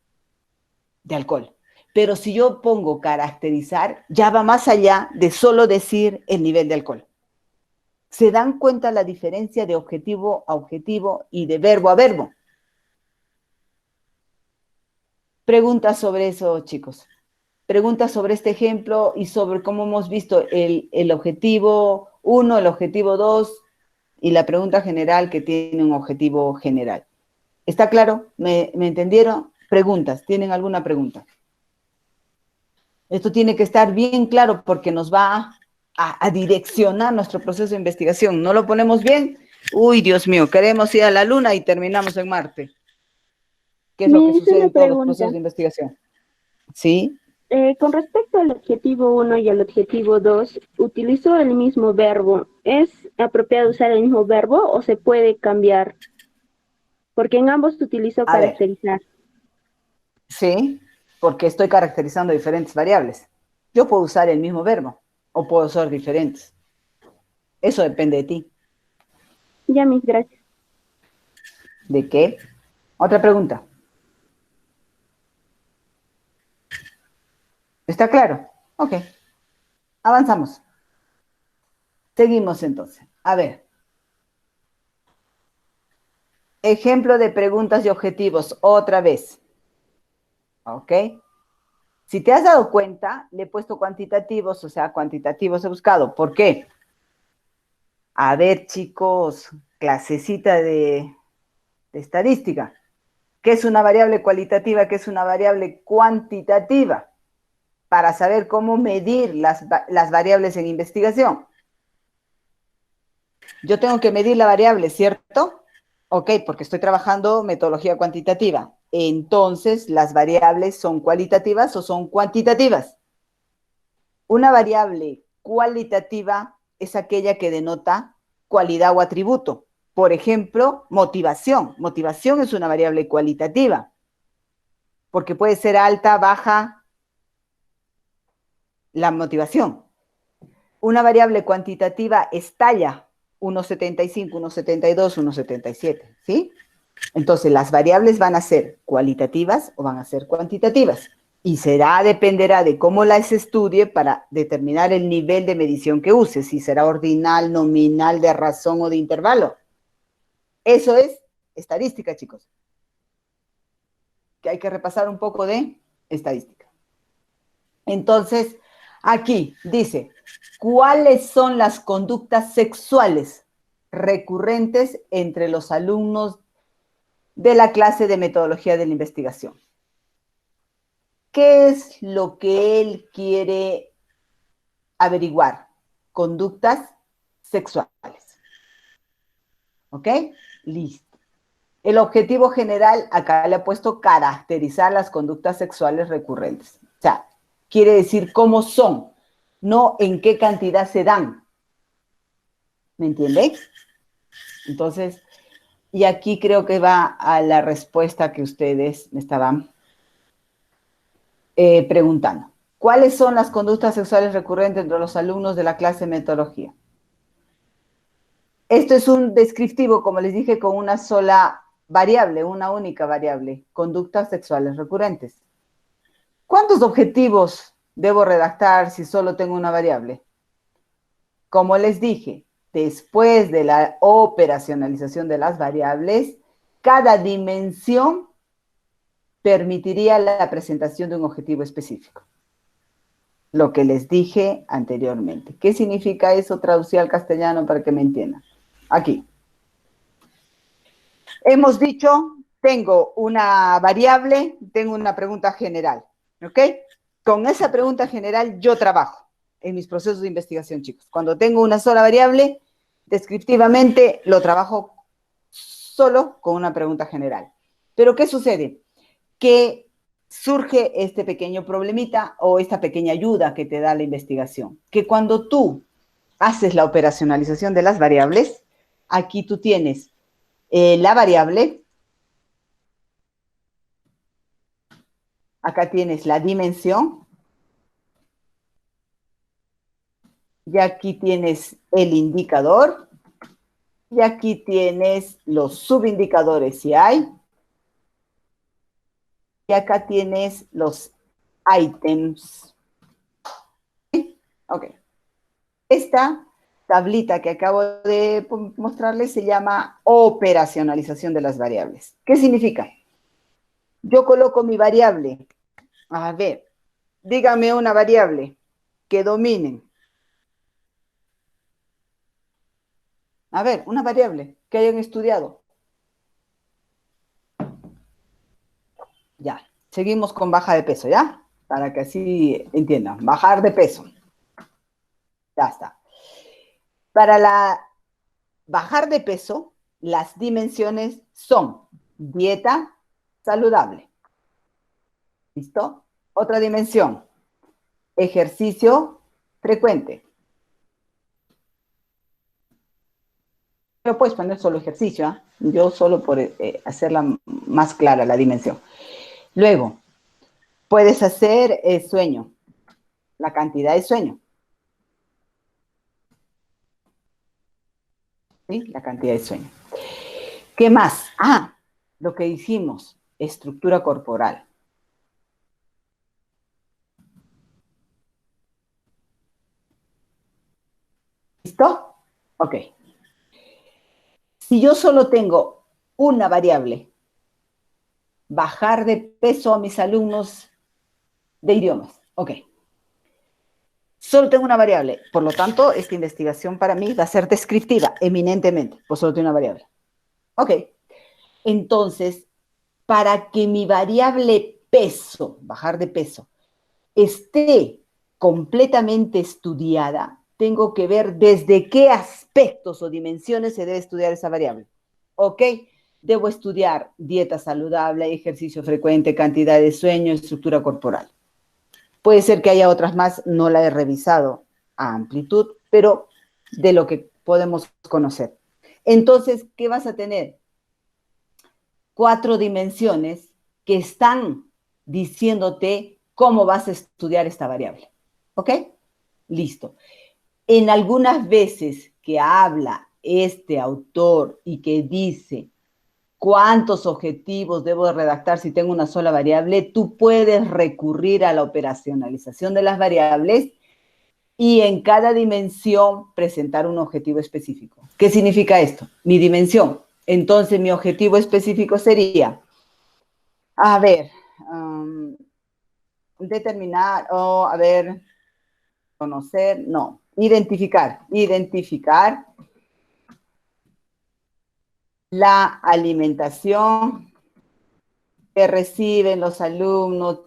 de alcohol. Pero si yo pongo caracterizar, ya va más allá de solo decir el nivel de alcohol. ¿Se dan cuenta la diferencia de objetivo a objetivo y de verbo a verbo? Preguntas sobre eso, chicos. Preguntas sobre este ejemplo y sobre cómo hemos visto el objetivo 1, el objetivo 2 y la pregunta general que tiene un objetivo general. ¿Está claro? ¿Me entendieron? Preguntas. ¿Tienen alguna pregunta? Esto tiene que estar bien claro porque nos va a direccionar nuestro proceso de investigación. ¿No lo ponemos bien? Uy, Dios mío, queremos ir a la Luna y terminamos en Marte. ¿Qué es lo que Me hice sucede una en todos los pregunta. procesos de investigación? ¿Sí? Con respecto al objetivo 1 y al objetivo 2, ¿utilizó el mismo verbo? ¿Es apropiado usar el mismo verbo o se puede cambiar? Porque en ambos utilizó A ver, caracterizar. sí, porque estoy caracterizando diferentes variables. Yo puedo usar el mismo verbo o puedo usar diferentes. Eso depende de ti. Ya, mis gracias. ¿De qué? Otra pregunta. ¿Está claro? Ok. Avanzamos. Seguimos entonces. A ver. Ejemplo de preguntas y objetivos, otra vez. ¿Ok? Si te has dado cuenta, le he puesto cuantitativos, o sea, cuantitativos he buscado. ¿Por qué? A ver, chicos, clasecita de estadística. ¿Qué es una variable cualitativa? ¿Qué es una variable cuantitativa? Para saber cómo medir las variables en investigación. Yo tengo que medir la variable, ¿cierto? Ok, porque estoy trabajando metodología cuantitativa. Entonces, ¿las variables son cualitativas o son cuantitativas? Una variable cualitativa es aquella que denota cualidad o atributo. Por ejemplo, motivación. Motivación es una variable cualitativa, porque puede ser alta, baja, la motivación. Una variable cuantitativa es talla, 1,75, 1,72, 1,77, ¿sí? Entonces, las variables van a ser cualitativas o van a ser cuantitativas. Y dependerá de cómo las estudie para determinar el nivel de medición que use, si será ordinal, nominal, de razón o de intervalo. Eso es estadística, chicos. Que hay que repasar un poco de estadística. Entonces, Aquí dice, ¿cuáles son las conductas sexuales recurrentes entre los alumnos de la clase de metodología de la investigación? ¿Qué es lo que él quiere averiguar? Conductas sexuales. ¿Ok? Listo. El objetivo general, acá le he puesto caracterizar las conductas sexuales recurrentes. O sea, quiere decir cómo son, no en qué cantidad se dan. ¿Me entiendes? Entonces, y aquí creo que va a la respuesta que ustedes me estaban preguntando. ¿Cuáles son las conductas sexuales recurrentes entre los alumnos de la clase de metodología? Esto es un descriptivo, como les dije, con una sola variable, una única variable, conductas sexuales recurrentes. ¿Cuántos objetivos debo redactar si solo tengo una variable? Como les dije, después de la operacionalización de las variables, cada dimensión permitiría la presentación de un objetivo específico. Lo que les dije anteriormente. ¿Qué significa eso traducido al castellano para que me entiendan? Aquí. Hemos dicho, tengo una variable, tengo una pregunta general, ¿ok? Con esa pregunta general yo trabajo en mis procesos de investigación, chicos. Cuando tengo una sola variable, descriptivamente lo trabajo solo con una pregunta general. Pero ¿qué sucede? Que surge este pequeño problemita o esta pequeña ayuda que te da la investigación. Que cuando tú haces la operacionalización de las variables, aquí tú tienes la variable, acá tienes la dimensión, y aquí tienes el indicador, y aquí tienes los subindicadores si hay, y acá tienes los ítems. Ok. Esta tablita que acabo de mostrarles se llama operacionalización de las variables. ¿Qué significa? Yo coloco mi variable. A ver, dígame una variable que dominen. A ver, una variable que hayan estudiado. Ya, seguimos con baja de peso, ¿ya? Para que así entiendan. Bajar de peso. Ya está. Para la bajar de peso, las dimensiones son dieta saludable. ¿Listo? Otra dimensión, ejercicio frecuente. Pero puedes poner solo ejercicio, ¿eh? Yo solo por hacerla más clara la dimensión. Luego, puedes hacer sueño, la cantidad de sueño. ¿Sí? La cantidad de sueño. ¿Qué más? Ah, lo que dijimos, estructura corporal. ¿Listo? Ok. Si yo solo tengo una variable, bajar de peso a mis alumnos de idiomas. Ok. Solo tengo una variable. Por lo tanto, esta investigación para mí va a ser descriptiva, eminentemente, pues solo tengo una variable. Ok. Entonces, para que mi variable peso, bajar de peso, esté completamente estudiada, tengo que ver desde qué aspectos o dimensiones se debe estudiar esa variable. ¿Ok? Debo estudiar dieta saludable, ejercicio frecuente, cantidad de sueño, estructura corporal. Puede ser que haya otras más, no la he revisado a amplitud, pero de lo que podemos conocer. Entonces, ¿qué vas a tener? 4 dimensiones que están diciéndote cómo vas a estudiar esta variable. ¿Ok? Listo. En algunas veces que habla este autor y que dice cuántos objetivos debo redactar si tengo una sola variable, tú puedes recurrir a la operacionalización de las variables y en cada dimensión presentar un objetivo específico. ¿Qué significa esto? Mi dimensión. Entonces, mi objetivo específico sería, a ver, determinar, a ver, Conocer, no. Identificar. Identificar la alimentación que reciben los alumnos.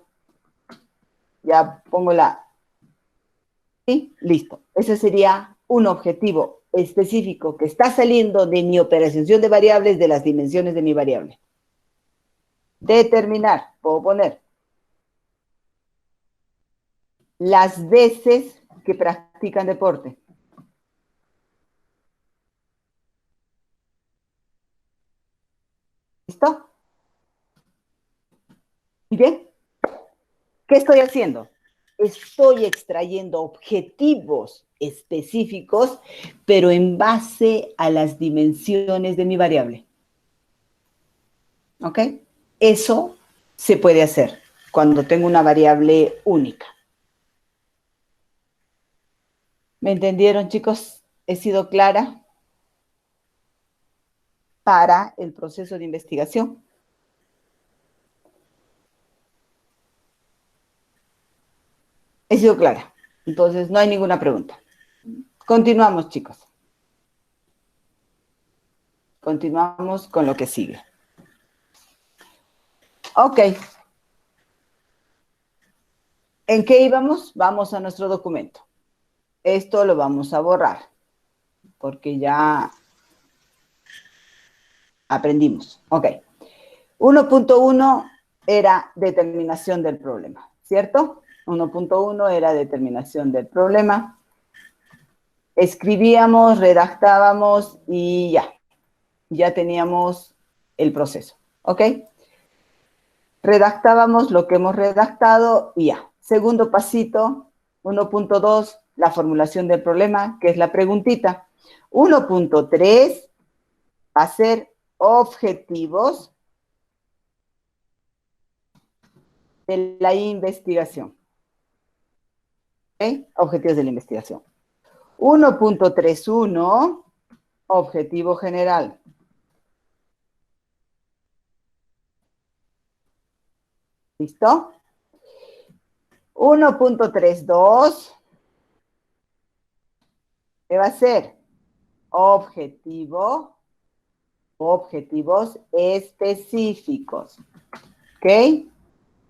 Ya pongo la... ¿Sí? Listo. Ese sería un objetivo específico que está saliendo de mi operación de variables, de las dimensiones de mi variable. Determinar. Puedo poner las veces que practican deporte. ¿Listo? ¿Y bien? ¿Qué estoy haciendo? Estoy extrayendo objetivos específicos, pero en base a las dimensiones de mi variable. ¿Ok? Eso se puede hacer cuando tengo una variable única. ¿Me entendieron, chicos? ¿He sido clara para el proceso de investigación? He sido clara. Entonces, no hay ninguna pregunta. Continuamos, chicos. Continuamos con lo que sigue. Ok. ¿En qué íbamos? Vamos a nuestro documento. Esto lo vamos a borrar, porque ya aprendimos. Ok. 1.1 era determinación del problema, ¿cierto? 1.1 era determinación del problema. Escribíamos, redactábamos y ya. Ya teníamos el proceso, ¿ok? Redactábamos lo que hemos redactado y ya. Segundo pasito, 1.2, la formulación del problema, que es la preguntita. 1.3, hacer objetivos de la investigación. ¿Ok? Objetivos de la investigación. 1.31, objetivo general. ¿Listo? 1.32, ¿qué va a ser? Objetivos específicos. ¿Ok?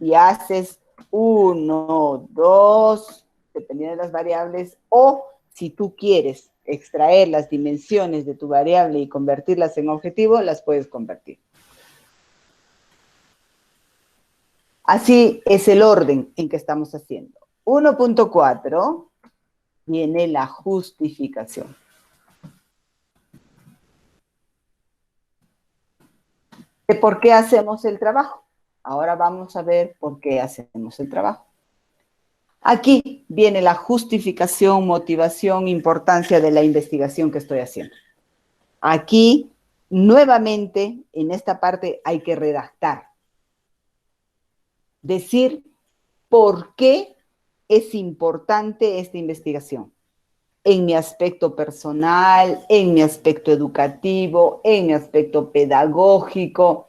Y haces 1, 2, dependiendo de las variables, o si tú quieres extraer las dimensiones de tu variable y convertirlas en objetivo, las puedes convertir. Así es el orden en que estamos haciendo. 1.4 viene la justificación. ¿De por qué hacemos el trabajo? Ahora vamos a ver por qué hacemos el trabajo. Aquí viene la justificación, motivación, importancia de la investigación que estoy haciendo. Aquí, nuevamente, en esta parte hay que redactar. Decir por qué es importante esta investigación. En mi aspecto personal, en mi aspecto educativo, en mi aspecto pedagógico,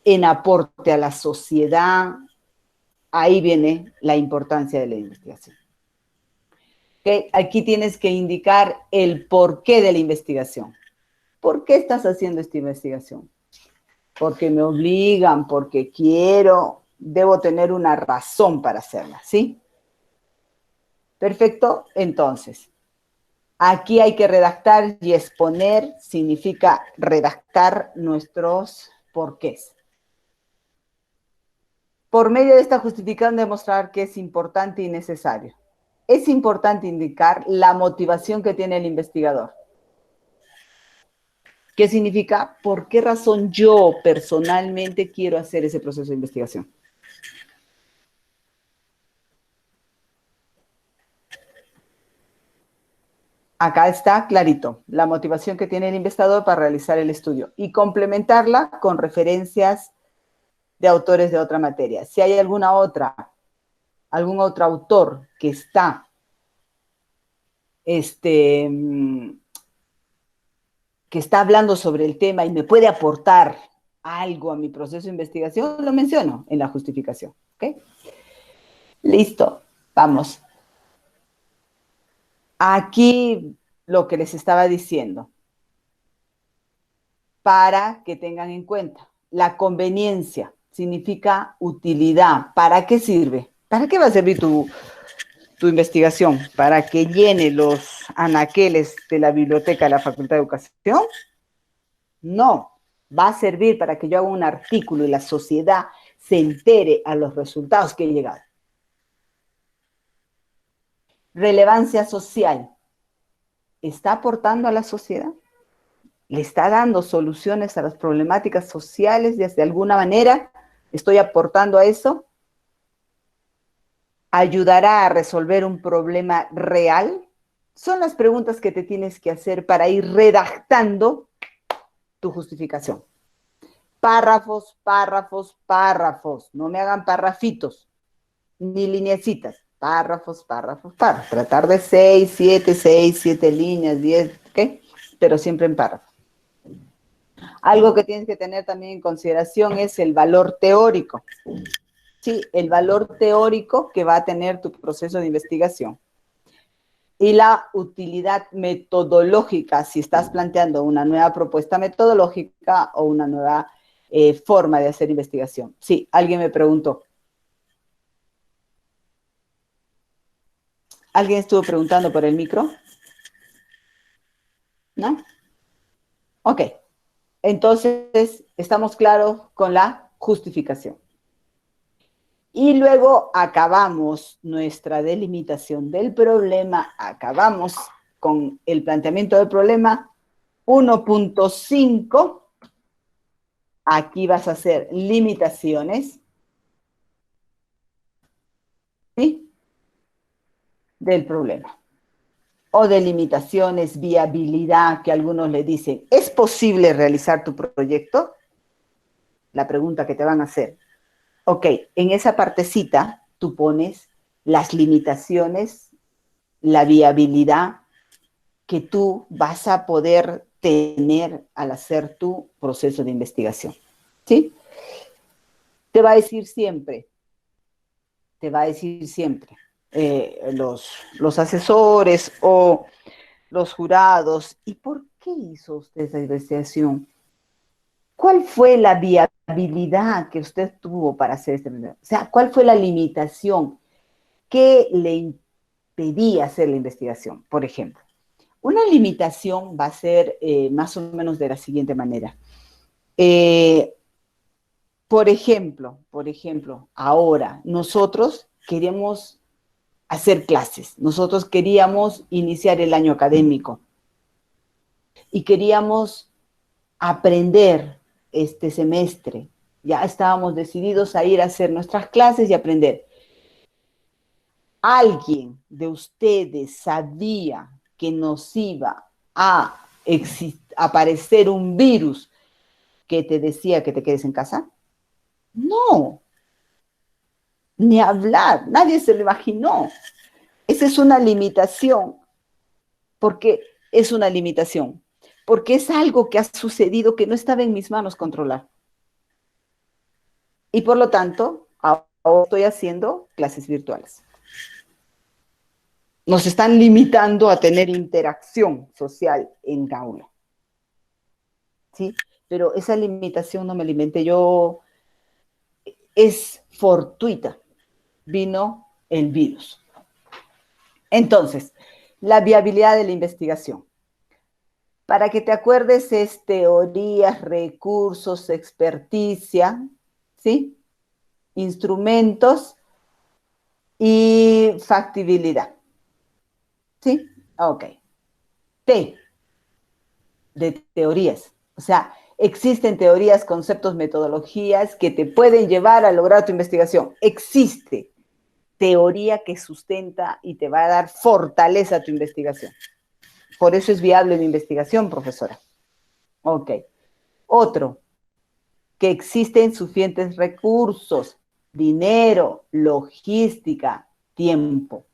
en aporte a la sociedad. Ahí viene la importancia de la investigación. ¿Okay? Aquí tienes que indicar el porqué de la investigación. ¿Por qué estás haciendo esta investigación? Porque me obligan, porque quiero, debo tener una razón para hacerla, ¿sí? Perfecto, entonces, aquí hay que redactar y exponer, significa redactar nuestros porqués. Por medio de esta justificación demostrar que es importante y necesario. Es importante indicar la motivación que tiene el investigador. ¿Qué significa? ¿Por qué razón yo personalmente quiero hacer ese proceso de investigación? Acá está clarito, la motivación que tiene el investigador para realizar el estudio y complementarla con referencias de autores de otra materia. Si hay algún otro autor que está hablando sobre el tema y me puede aportar algo a mi proceso de investigación, lo menciono en la justificación. ¿Ok? Listo, vamos. Aquí lo que les estaba diciendo, para que tengan en cuenta, la conveniencia significa utilidad. ¿Para qué sirve? ¿Para qué va a servir tu investigación? ¿Para que llene los anaqueles de la biblioteca de la Facultad de Educación? No, va a servir para que yo haga un artículo y la sociedad se entere a los resultados que he llegado. Relevancia social. ¿Está aportando a la sociedad? ¿Le está dando soluciones a las problemáticas sociales de alguna manera? ¿Estoy aportando a eso? ¿Ayudará a resolver un problema real? Son las preguntas que te tienes que hacer para ir redactando tu justificación. Párrafos, párrafos, párrafos. No me hagan parrafitos, ni lineecitas. Párrafos, párrafos, párrafos. Tratar de 6, 7 líneas, 10, ¿ok? Pero siempre en párrafos. Algo que tienes que tener también en consideración es el valor teórico. Sí, el valor teórico que va a tener tu proceso de investigación. Y la utilidad metodológica, si estás planteando una nueva propuesta metodológica o una nueva forma de hacer investigación. Sí, alguien me preguntó. ¿Alguien estuvo preguntando por el micro? ¿No? Ok. Entonces, estamos claros con la justificación. Y luego acabamos nuestra delimitación del problema, acabamos con el planteamiento del problema 1.5. Aquí vas a hacer limitaciones, ¿sí?, del problema. O delimitaciones, viabilidad, que algunos le dicen, ¿es posible realizar tu proyecto? La pregunta que te van a hacer. Ok, en esa partecita tú pones las limitaciones, la viabilidad que tú vas a poder tener al hacer tu proceso de investigación, ¿sí? Te va a decir siempre, los asesores o los jurados, ¿y por qué hizo usted esa investigación? ¿Cuál fue la viabilidad que usted tuvo para hacer esta investigación? O sea, ¿cuál fue la limitación que le impedía hacer la investigación? Por ejemplo, una limitación va a ser más o menos de la siguiente manera. Por ejemplo, ahora nosotros queremos hacer clases, nosotros queríamos iniciar el año académico y queríamos aprender este semestre. Ya estábamos decididos a ir a hacer nuestras clases y aprender. ¿Alguien de ustedes sabía que nos iba a aparecer un virus que te decía que te quedes en casa? No, ni hablar, nadie se lo imaginó. Esa es una limitación. ¿Por qué es una limitación? Porque es algo que ha sucedido que no estaba en mis manos controlar. Y por lo tanto, ahora estoy haciendo clases virtuales. Nos están limitando a tener interacción social en aula, ¿sí? Pero esa limitación no me la inventé yo, es fortuita. Vino el virus. Entonces, la viabilidad de la investigación. Para que te acuerdes, es teorías, recursos, experticia, ¿sí?, instrumentos y factibilidad. ¿Sí? Ok. T, de teorías. O sea, existen teorías, conceptos, metodologías que te pueden llevar a lograr tu investigación. Existe teoría que sustenta y te va a dar fortaleza a tu investigación. Por eso es viable mi investigación, profesora. Ok. Otro, que existen suficientes recursos, dinero, logística, tiempo.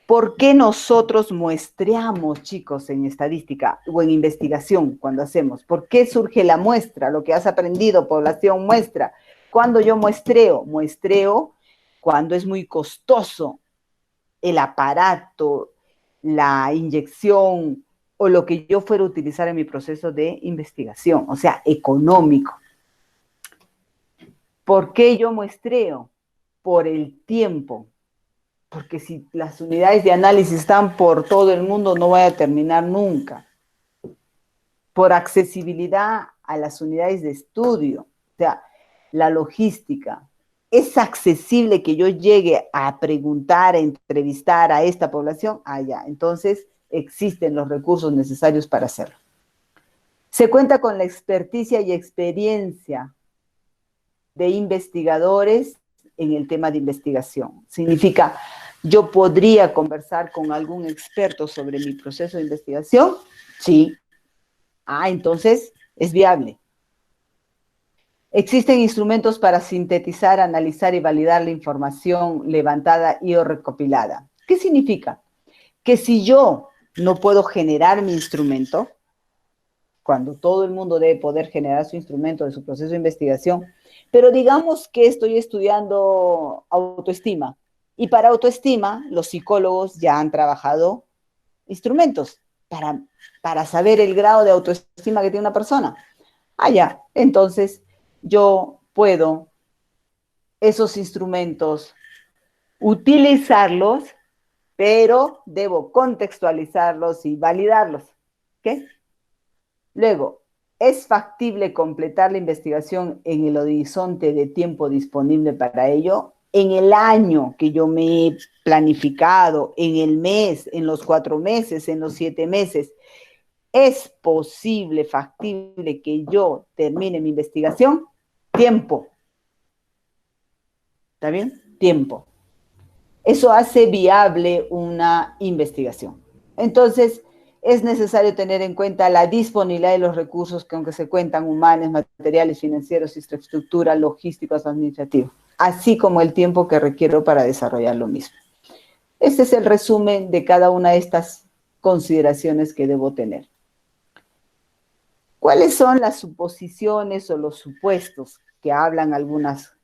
¿Por qué nosotros muestreamos, chicos, en estadística o en investigación cuando hacemos? ¿Por qué surge la muestra? Lo que has aprendido, población muestra. Cuando yo muestreo cuando es muy costoso el aparato, la inyección o lo que yo fuera a utilizar en mi proceso de investigación, o sea, económico. ¿Por qué yo muestreo? Por el tiempo. Porque si las unidades de análisis están por todo el mundo, no voy a terminar nunca. Por accesibilidad a las unidades de estudio, o sea, la logística. ¿Es accesible que yo llegue a preguntar, a entrevistar a esta población? Ah, ya, entonces existen los recursos necesarios para hacerlo. Se cuenta con la experticia y experiencia de investigadores en el tema de investigación. Significa, ¿yo podría conversar con algún experto sobre mi proceso de investigación? Sí. Ah, entonces es viable. Existen instrumentos para sintetizar, analizar y validar la información levantada y o recopilada. ¿Qué significa? Que si yo no puedo generar mi instrumento, cuando todo el mundo debe poder generar su instrumento de su proceso de investigación, pero digamos que estoy estudiando autoestima, y para autoestima los psicólogos ya han trabajado instrumentos para saber el grado de autoestima que tiene una persona. Ah, ya, entonces yo puedo esos instrumentos utilizarlos, pero debo contextualizarlos y validarlos. ¿Ok? Luego, ¿es factible completar la investigación en el horizonte de tiempo disponible para ello? En el año que yo me he planificado, en el mes, en los 4 meses, en los 7 meses. ¿Es posible, factible que yo termine mi investigación? Tiempo. ¿Está bien? Tiempo. Eso hace viable una investigación. Entonces, es necesario tener en cuenta la disponibilidad de los recursos que aunque se cuentan humanos, materiales, financieros, infraestructura, logísticos, administrativos, así como el tiempo que requiero para desarrollar lo mismo. Este es el resumen de cada una de estas consideraciones que debo tener. ¿Cuáles son las suposiciones o los supuestos que hablan algunas?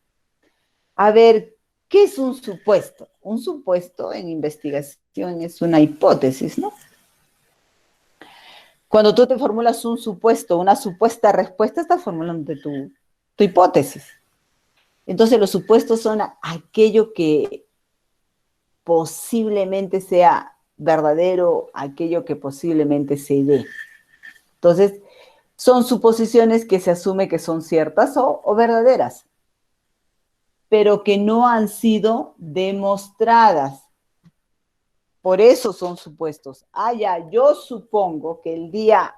A ver, ¿qué es un supuesto? Un supuesto en investigación es una hipótesis, ¿no? Cuando tú te formulas un supuesto, una supuesta respuesta, estás formulando tu hipótesis. Entonces, los supuestos son aquello que posiblemente sea verdadero, aquello que posiblemente se dé. Entonces, son suposiciones que se asume que son ciertas o verdaderas, pero que no han sido demostradas. Por eso son supuestos. Ah, ya, yo supongo que el día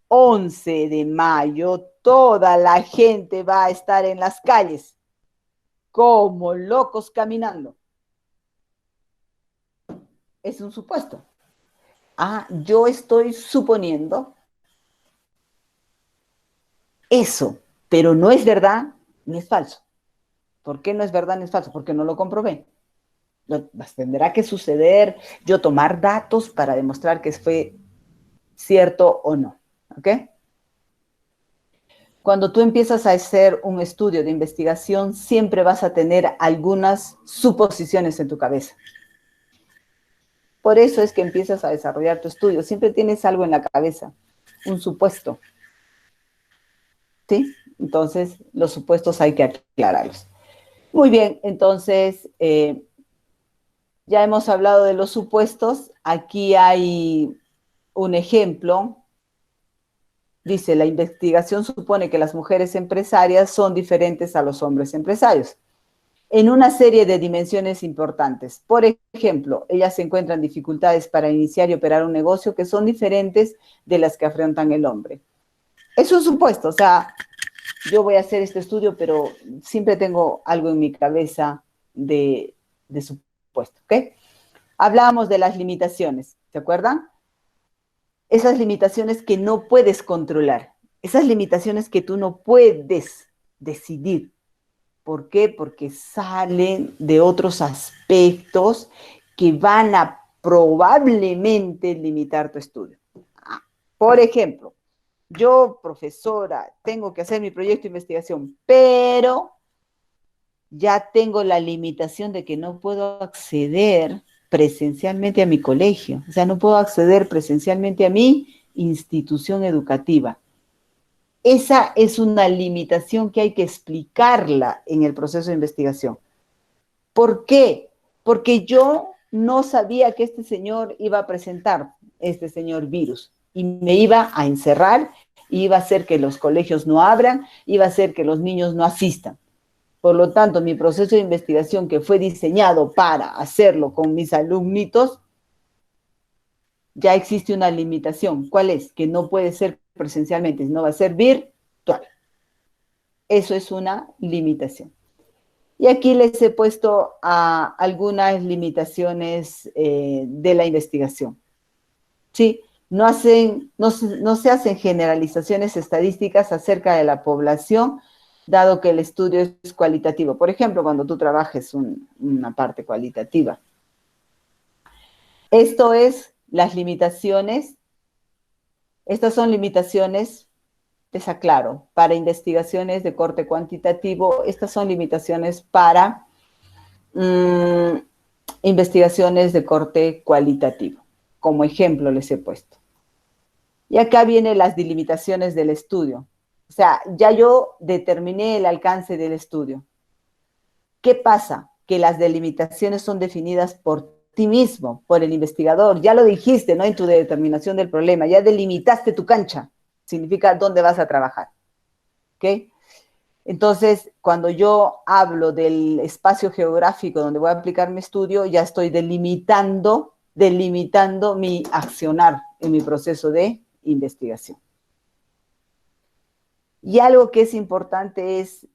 11 de mayo toda la gente va a estar en las calles como locos caminando. Es un supuesto. Ah, yo estoy suponiendo eso, pero no es verdad ni es falso. ¿Por qué no es verdad ni es falso? Porque no lo comprobé. Tendrá que suceder yo tomar datos para demostrar que fue cierto o no. ¿Ok? Cuando tú empiezas a hacer un estudio de investigación, siempre vas a tener algunas suposiciones en tu cabeza. Por eso es que empiezas a desarrollar tu estudio. Siempre tienes algo en la cabeza, un supuesto. ¿Sí? Entonces, los supuestos hay que aclararlos. Muy bien, entonces, ya hemos hablado de los supuestos. Aquí hay un ejemplo. Dice, la investigación supone que las mujeres empresarias son diferentes a los hombres empresarios en una serie de dimensiones importantes. Por ejemplo, ellas encuentran dificultades para iniciar y operar un negocio que son diferentes de las que afrontan el hombre. Es un supuesto, o sea, yo voy a hacer este estudio, pero siempre tengo algo en mi cabeza de supuesto, ¿ok? Hablábamos de las limitaciones, ¿se acuerdan? Esas limitaciones que no puedes controlar, esas limitaciones que tú no puedes decidir. ¿Por qué? Porque salen de otros aspectos que van a probablemente limitar tu estudio. Por ejemplo, yo, profesora, tengo que hacer mi proyecto de investigación, pero ya tengo la limitación de que no puedo acceder presencialmente a mi colegio, o sea, no puedo acceder presencialmente a mi institución educativa. Esa es una limitación que hay que explicarla en el proceso de investigación. ¿Por qué? Porque yo no sabía que este señor iba a presentar este señor virus y me iba a encerrar, iba a hacer que los colegios no abran, iba a hacer que los niños no asistan. Por lo tanto, mi proceso de investigación que fue diseñado para hacerlo con mis alumnitos, ya existe una limitación. ¿Cuál es? Que no puede ser presencialmente, sino va a ser virtual. Eso es una limitación. Y aquí les he puesto algunas limitaciones de la investigación. ¿Sí? No se hacen generalizaciones estadísticas acerca de la población, dado que el estudio es cualitativo. Por ejemplo, cuando tú trabajes una parte cualitativa. Esto es las limitaciones. Estas son limitaciones, les aclaro, para investigaciones de corte cuantitativo. Estas son limitaciones para investigaciones de corte cualitativo. Como ejemplo les he puesto. Y acá vienen las delimitaciones del estudio. O sea, ya yo determiné el alcance del estudio. ¿Qué pasa? Que las delimitaciones son definidas por ti mismo, por el investigador. Ya lo dijiste, ¿no? En tu determinación del problema. Ya delimitaste tu cancha. Significa dónde vas a trabajar. ¿Ok? Entonces, cuando yo hablo del espacio geográfico donde voy a aplicar mi estudio, ya estoy delimitando mi accionar en mi proceso de investigación. Y algo que es importante es,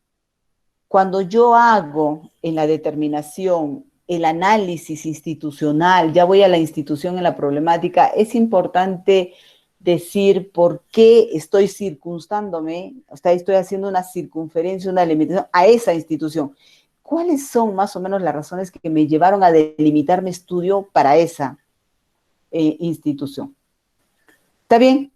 cuando yo hago en la determinación el análisis institucional, ya voy a la institución en la problemática, es importante decir por qué estoy circunstándome, o sea, estoy haciendo una circunferencia, una limitación a esa institución. ¿Cuáles son más o menos las razones que me llevaron a delimitar mi estudio para esa institución? ¿Está bien?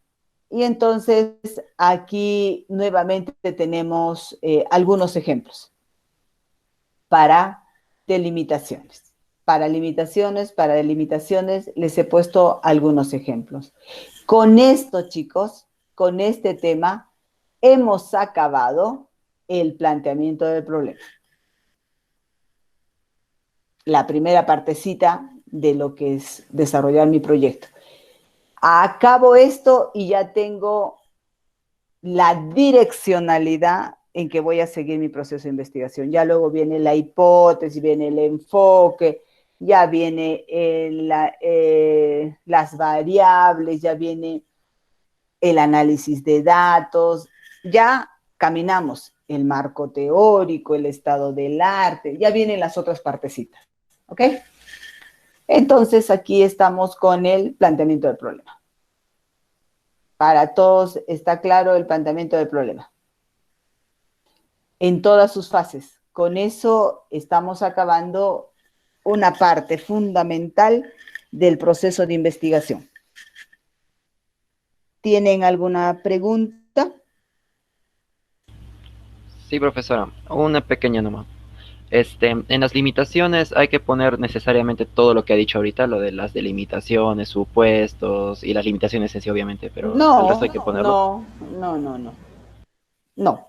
Y entonces aquí nuevamente tenemos algunos ejemplos para delimitaciones. Para delimitaciones, les he puesto algunos ejemplos. Con esto, chicos, con este tema, hemos acabado el planteamiento del problema. La primera partecita de lo que es desarrollar mi proyecto. Acabo esto y ya tengo la direccionalidad en que voy a seguir mi proceso de investigación. Ya luego viene la hipótesis, viene el enfoque, ya viene las variables, ya viene el análisis de datos, ya caminamos el marco teórico, el estado del arte, ya vienen las otras partecitas, ¿ok? Entonces, aquí estamos con el planteamiento del problema. Para todos está claro el planteamiento del problema. En todas sus fases. Con eso estamos acabando una parte fundamental del proceso de investigación. ¿Tienen alguna pregunta? Sí, profesora, una pequeña nomás. En las limitaciones hay que poner necesariamente todo lo que ha dicho ahorita, lo de las delimitaciones, supuestos y las limitaciones en sí, obviamente, pero el resto hay que ponerlo. No.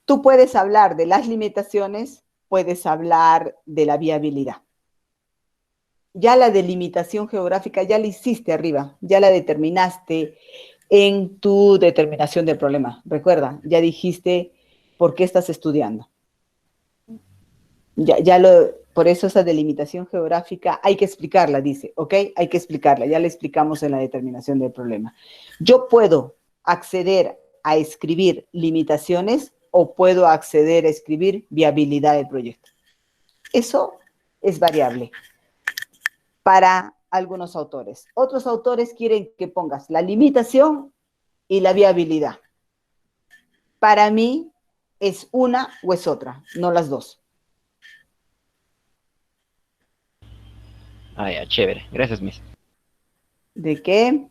Tú puedes hablar de las limitaciones, puedes hablar de la viabilidad. Ya la delimitación geográfica ya la hiciste arriba, ya la determinaste en tu determinación del problema. Recuerda, ya dijiste por qué estás estudiando. Por eso esa delimitación geográfica hay que explicarla, dice, ¿ok? Hay que explicarla, ya la explicamos en la determinación del problema. Yo puedo acceder a escribir limitaciones o puedo acceder a escribir viabilidad del proyecto. Eso es variable para algunos autores. Otros autores quieren que pongas la limitación y la viabilidad. Para mí es una o es otra, no las dos. Ah, ya, chévere. Gracias, Miss. ¿De qué?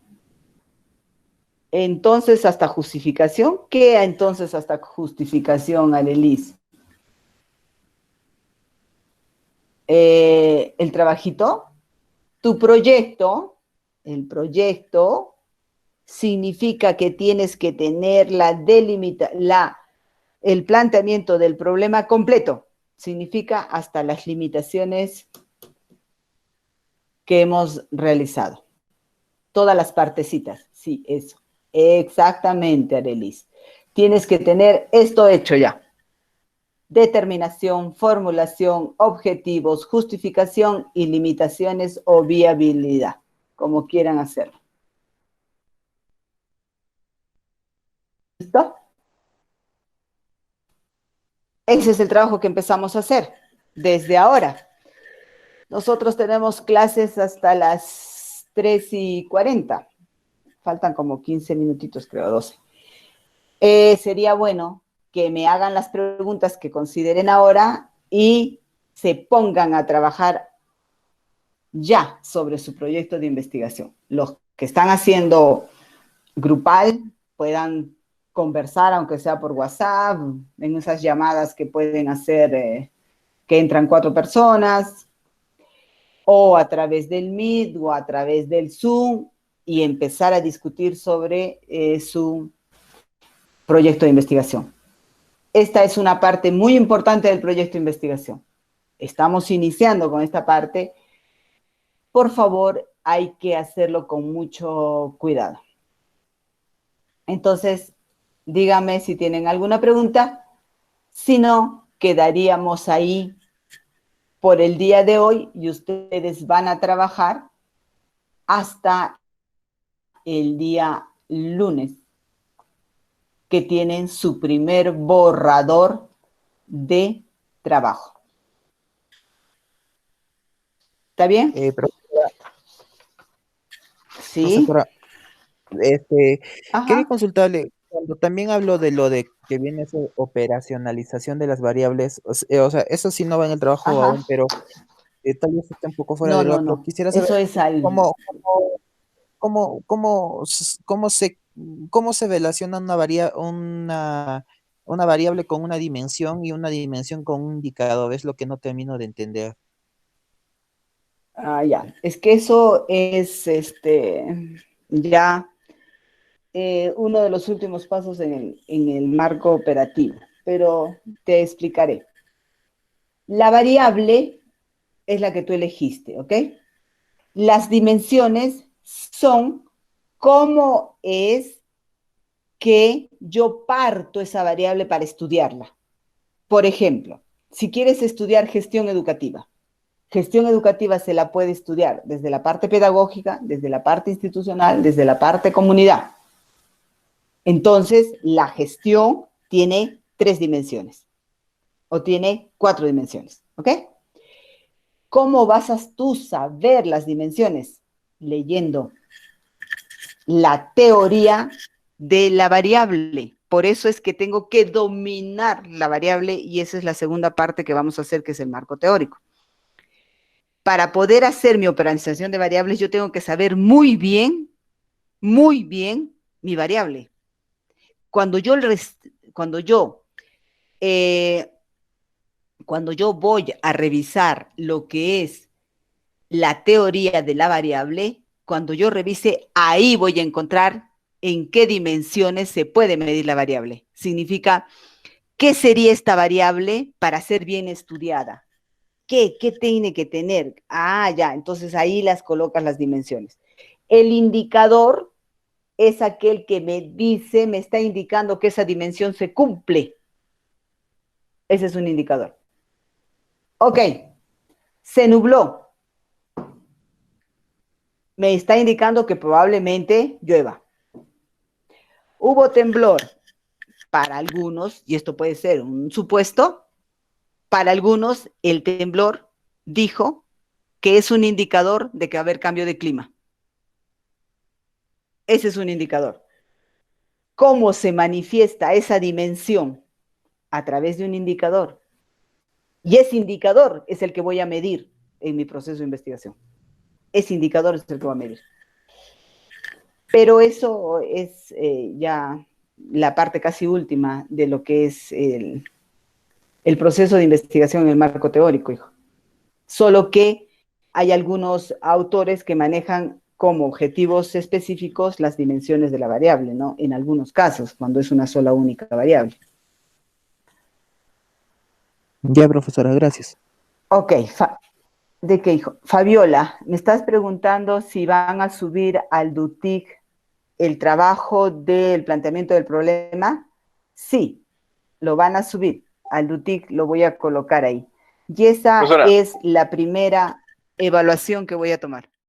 Entonces, hasta justificación. ¿Qué entonces hasta justificación, Arelis? ¿El trabajito? Tu proyecto, el proyecto, significa que tienes que tener el planteamiento del problema completo. Significa hasta las limitaciones que hemos realizado. Todas las partecitas, sí, eso. Exactamente, Arelis. Tienes que tener esto hecho ya. Determinación, formulación, objetivos, justificación y limitaciones o viabilidad, como quieran hacerlo. ¿Listo? Ese es el trabajo que empezamos a hacer desde ahora. Nosotros tenemos clases hasta las 3:40. Faltan como 15 minutitos, creo, 12. Sería bueno que me hagan las preguntas que consideren ahora y se pongan a trabajar ya sobre su proyecto de investigación. Los que están haciendo grupal puedan conversar, aunque sea por WhatsApp, en esas llamadas que pueden hacer, que entran 4 personas, o a través del Meet o a través del Zoom, y empezar a discutir sobre su proyecto de investigación. Esta es una parte muy importante del proyecto de investigación. Estamos iniciando con esta parte. Por favor, hay que hacerlo con mucho cuidado. Entonces, díganme si tienen alguna pregunta. Si no, quedaríamos ahí por el día de hoy y ustedes van a trabajar hasta el día lunes, que tienen su primer borrador de trabajo. ¿Está bien? Sí. Profesora, Ajá. quería consultarle, cuando también hablo de lo de que viene esa operacionalización de las variables, o sea, eso sí no va en el trabajo Ajá. aún, pero tal vez esté un poco fuera No, del no, rol, pero no. quisiera saber Eso es al... cómo se relaciona una variable con una dimensión y una dimensión con un indicador, es lo que no termino de entender. Ah, ya. Es que eso es ya uno de los últimos pasos en el marco operativo, pero te explicaré. La variable es la que tú elegiste, ¿ok? Las dimensiones son cómo es que yo parto esa variable para estudiarla. Por ejemplo, si quieres estudiar gestión educativa se la puede estudiar desde la parte pedagógica, desde la parte institucional, desde la parte comunidad. Entonces, la gestión tiene 3 dimensiones o tiene 4 dimensiones, ¿ok? ¿Cómo vas a tú saber las dimensiones? Leyendo la teoría de la variable. Por eso es que tengo que dominar la variable y esa es la segunda parte que vamos a hacer, que es el marco teórico. Para poder hacer mi operación de variables, yo tengo que saber muy bien mi variable. Cuando yo voy a revisar lo que es la teoría de la variable, cuando yo revise, ahí voy a encontrar en qué dimensiones se puede medir la variable. Significa, ¿qué sería esta variable para ser bien estudiada? ¿Qué tiene que tener? Ah, ya, entonces ahí las colocas las dimensiones. El indicador es aquel que me está indicando que esa dimensión se cumple. Ese es un indicador. Ok, se nubló. Me está indicando que probablemente llueva. Hubo temblor. Para algunos, y esto puede ser un supuesto, para algunos el temblor dijo que es un indicador de que va a haber cambio de clima. Ese es un indicador. ¿Cómo se manifiesta esa dimensión? A través de un indicador. Y ese indicador es el que voy a medir en mi proceso de investigación. Ese indicador es el que voy a medir. Pero eso es ya la parte casi última de lo que es el proceso de investigación en el marco teórico, hijo. Solo que hay algunos autores que manejan como objetivos específicos las dimensiones de la variable, ¿no? En algunos casos, cuando es una sola única variable. Ya, profesora, gracias. Ok, ¿de qué, hijo? Fabiola, me estás preguntando si van a subir al DUTIC el trabajo del planteamiento del problema. Sí, lo van a subir al DUTIC, lo voy a colocar ahí. Y esa Profesora. es la primera evaluación que voy a tomar.